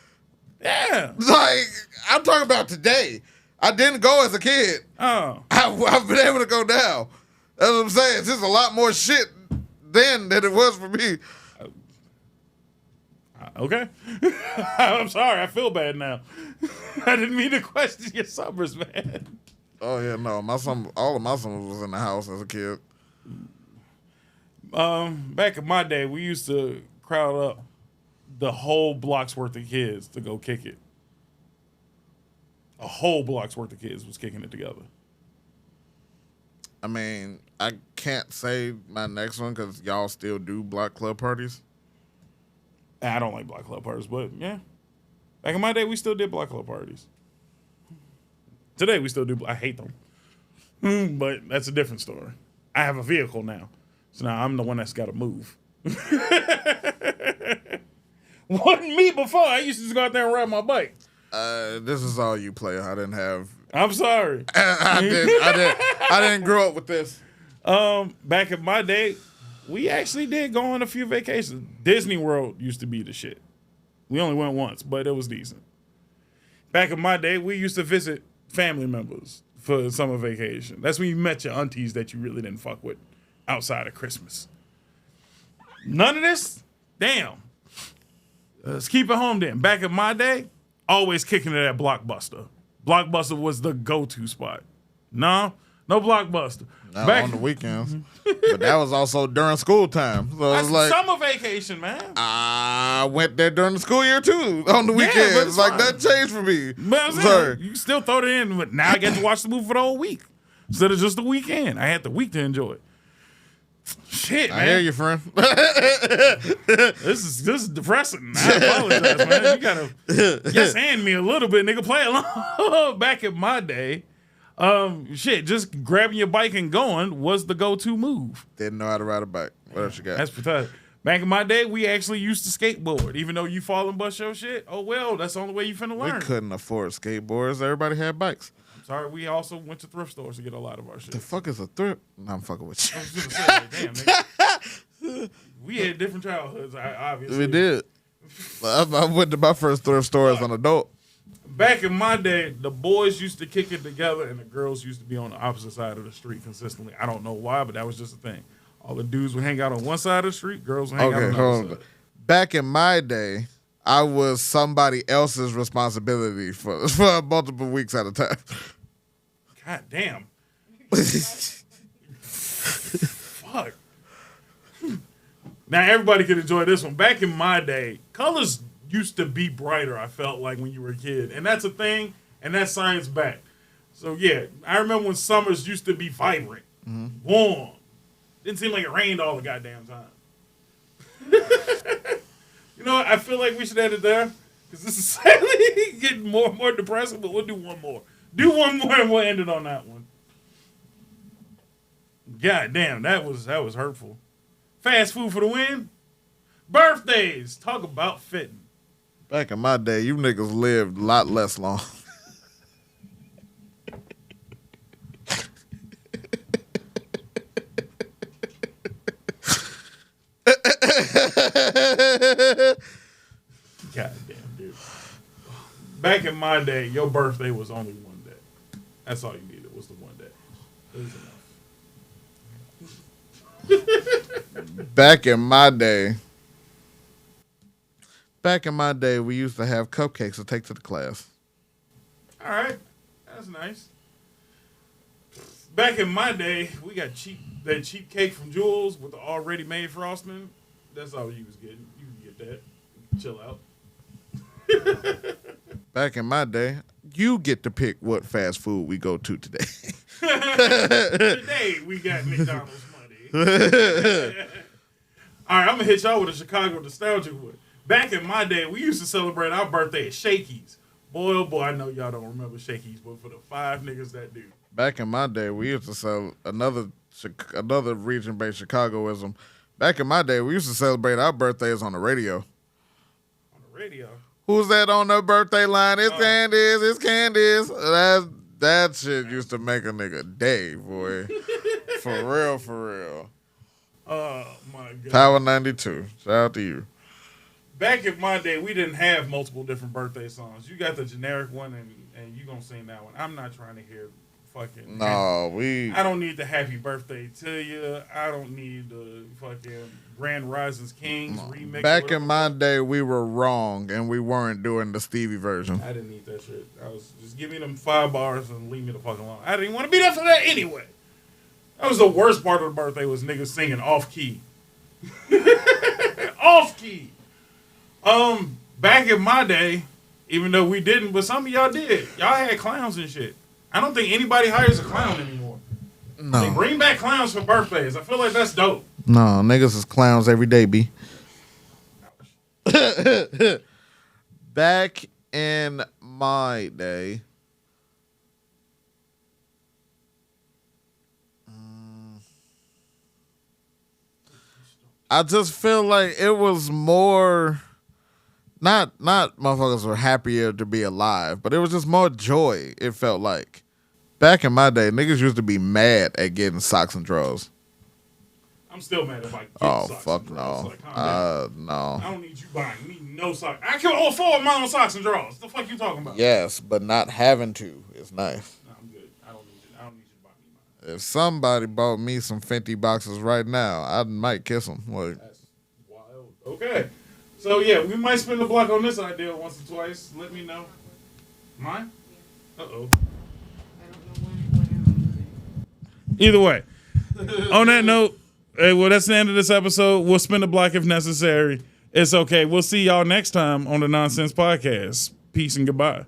Yeah. Like, I'm talking about today. I didn't go as a kid. Oh. I've been able to go now. That's what I'm saying. It's just a lot more shit then than it was for me. Okay. I'm sorry. I feel bad now. I didn't mean to question your summers, man. Oh, yeah, no. All of my summers was in the house as a kid. Back in my day, we used to crowd up the whole block's worth of kids to go kick it. A whole block's worth of kids was kicking it together. I mean, I can't say my next one because y'all still do block club parties. I don't like block club parties, but yeah. Back in my day, we still did block club parties. Today, we still do. I hate them. But that's a different story. I have a vehicle now. So now I'm the one that's got to move. Wasn't me before. I used to just go out there and ride my bike. This is all you, player. I didn't have. I'm sorry. I didn't grow up with this. Back in my day, we actually did go on a few vacations. Disney World used to be the shit. We only went once, but it was decent. Back in my day, we used to visit family members for summer vacation. That's when you met your aunties that you really didn't fuck with outside of Christmas. None of this? Damn. Let's keep it home then. Back in my day, always kicking it at Blockbuster. Blockbuster was the go-to spot. No, No Blockbuster. Now, on the weekends. But that was also during school time. So it was like summer vacation, man. I went there during the school year too. On the Yeah, weekends. but it's fine. That changed for me. But I'm saying, you can still throw it in, but now I get to watch the movie for the whole week. Instead of just the weekend. I had the week to enjoy it. Shit, man. I hear you, friend. This is depressing. I apologize, man. You gotta yes hand me a little bit, nigga. Play along. Back in my day, just grabbing your bike and going was the go-to move. Didn't know how to ride a bike. What else you got? That's pathetic. Back in my day, we actually used to skateboard. Even though you fall and bust your shit, oh well, that's the only way you finna learn. We couldn't afford skateboards. Everybody had bikes. Sorry, we also went to thrift stores to get a lot of our shit. The fuck is a thrift? No, I'm fucking with you. I was gonna say, like, damn, nigga. We had different childhoods, obviously. We did. I went to my first thrift store as an adult. Back in my day, the boys used to kick it together and the girls used to be on the opposite side of the street consistently. I don't know why, but that was just a thing. All the dudes would hang out on one side of the street, girls would hang out on the other side. Back in my day, I was somebody else's responsibility for multiple weeks at a time. God damn. Fuck. Now everybody can enjoy this one. Back in my day, colors used to be brighter, I felt like, when you were a kid. And that's a thing, and that's science backed. So yeah, I remember when summers used to be vibrant, warm. Didn't seem like it rained all the goddamn time. You know what? I feel like we should end it there. Because this is sadly getting more and more depressing, but we'll do one more. Do one more and we'll end it on that one. God damn, that was hurtful. Fast food for the win. Birthdays. Talk about fitting. Back in my day, you niggas lived a lot less long. God damn, dude. Back in my day, your birthday was only one day. That's all you needed was the one day. It was enough. Back in my day, we used to have cupcakes to take to the class. All right. That's nice. Back in my day, we got that cheap cake from Jules with the already made frosting. That's all you was getting. You can get that. Chill out. Back in my day, you get to pick what fast food we go to today. Today, we got McDonald's money. All right, I'm going to hit y'all with a Chicago nostalgic one. Back in my day, we used to celebrate our birthday at Shakey's. Boy, oh boy, I know y'all don't remember Shakey's, but for the 5 niggas that do. Back in my day, we used to sell another region-based Chicagoism. Back in my day, we used to celebrate our birthdays on the radio. On the radio? Who's that on the birthday line? It's Candace. It's Candace. That shit used to make a nigga day, boy. For real, for real. Oh, my God. Power 92. Shout out to you. Back in my day, we didn't have multiple different birthday songs. You got the generic one, and you gonna sing that one. I'm not trying to hear fucking... No, I don't need the happy birthday to you. I don't need the fucking Grand Rising's Kings remix. Back in my day, we were wrong, and we weren't doing the Stevie version. I didn't need that shit. I was just give me them 5 bars and leave me the fuck alone. I didn't want to be there for that anyway. That was the worst part of the birthday, was niggas singing off key. Off key. Back in my day, even though we didn't, but some of y'all did. Y'all had clowns and shit. I don't think anybody hires a clown anymore. No. They bring back clowns for birthdays. I feel like that's dope. No, niggas is clowns every day, B. Back in my day, I just feel like it was more... Not motherfuckers were happier to be alive, but it was just more joy, it felt like. Back in my day, niggas used to be mad at getting socks and drawers. I'm still mad if I get Oh, socks fuck and drawers. no. Like, No. I don't need you buying me no socks. I can afford my own socks and drawers. The fuck you talking about? Yes, but not having to is nice. No, I'm good. I don't need you to buy me mine. If somebody bought me some Fenty boxes right now, I might kiss them. Like, That's wild. Okay. So, yeah, we might spin the block on this idea once or twice. Let me know. Mine? Uh-oh. I don't know when Either way. On that note, well, that's the end of this episode. We'll spin the block if necessary. It's okay. We'll see y'all next time on the Nonsense Podcast. Peace and goodbye.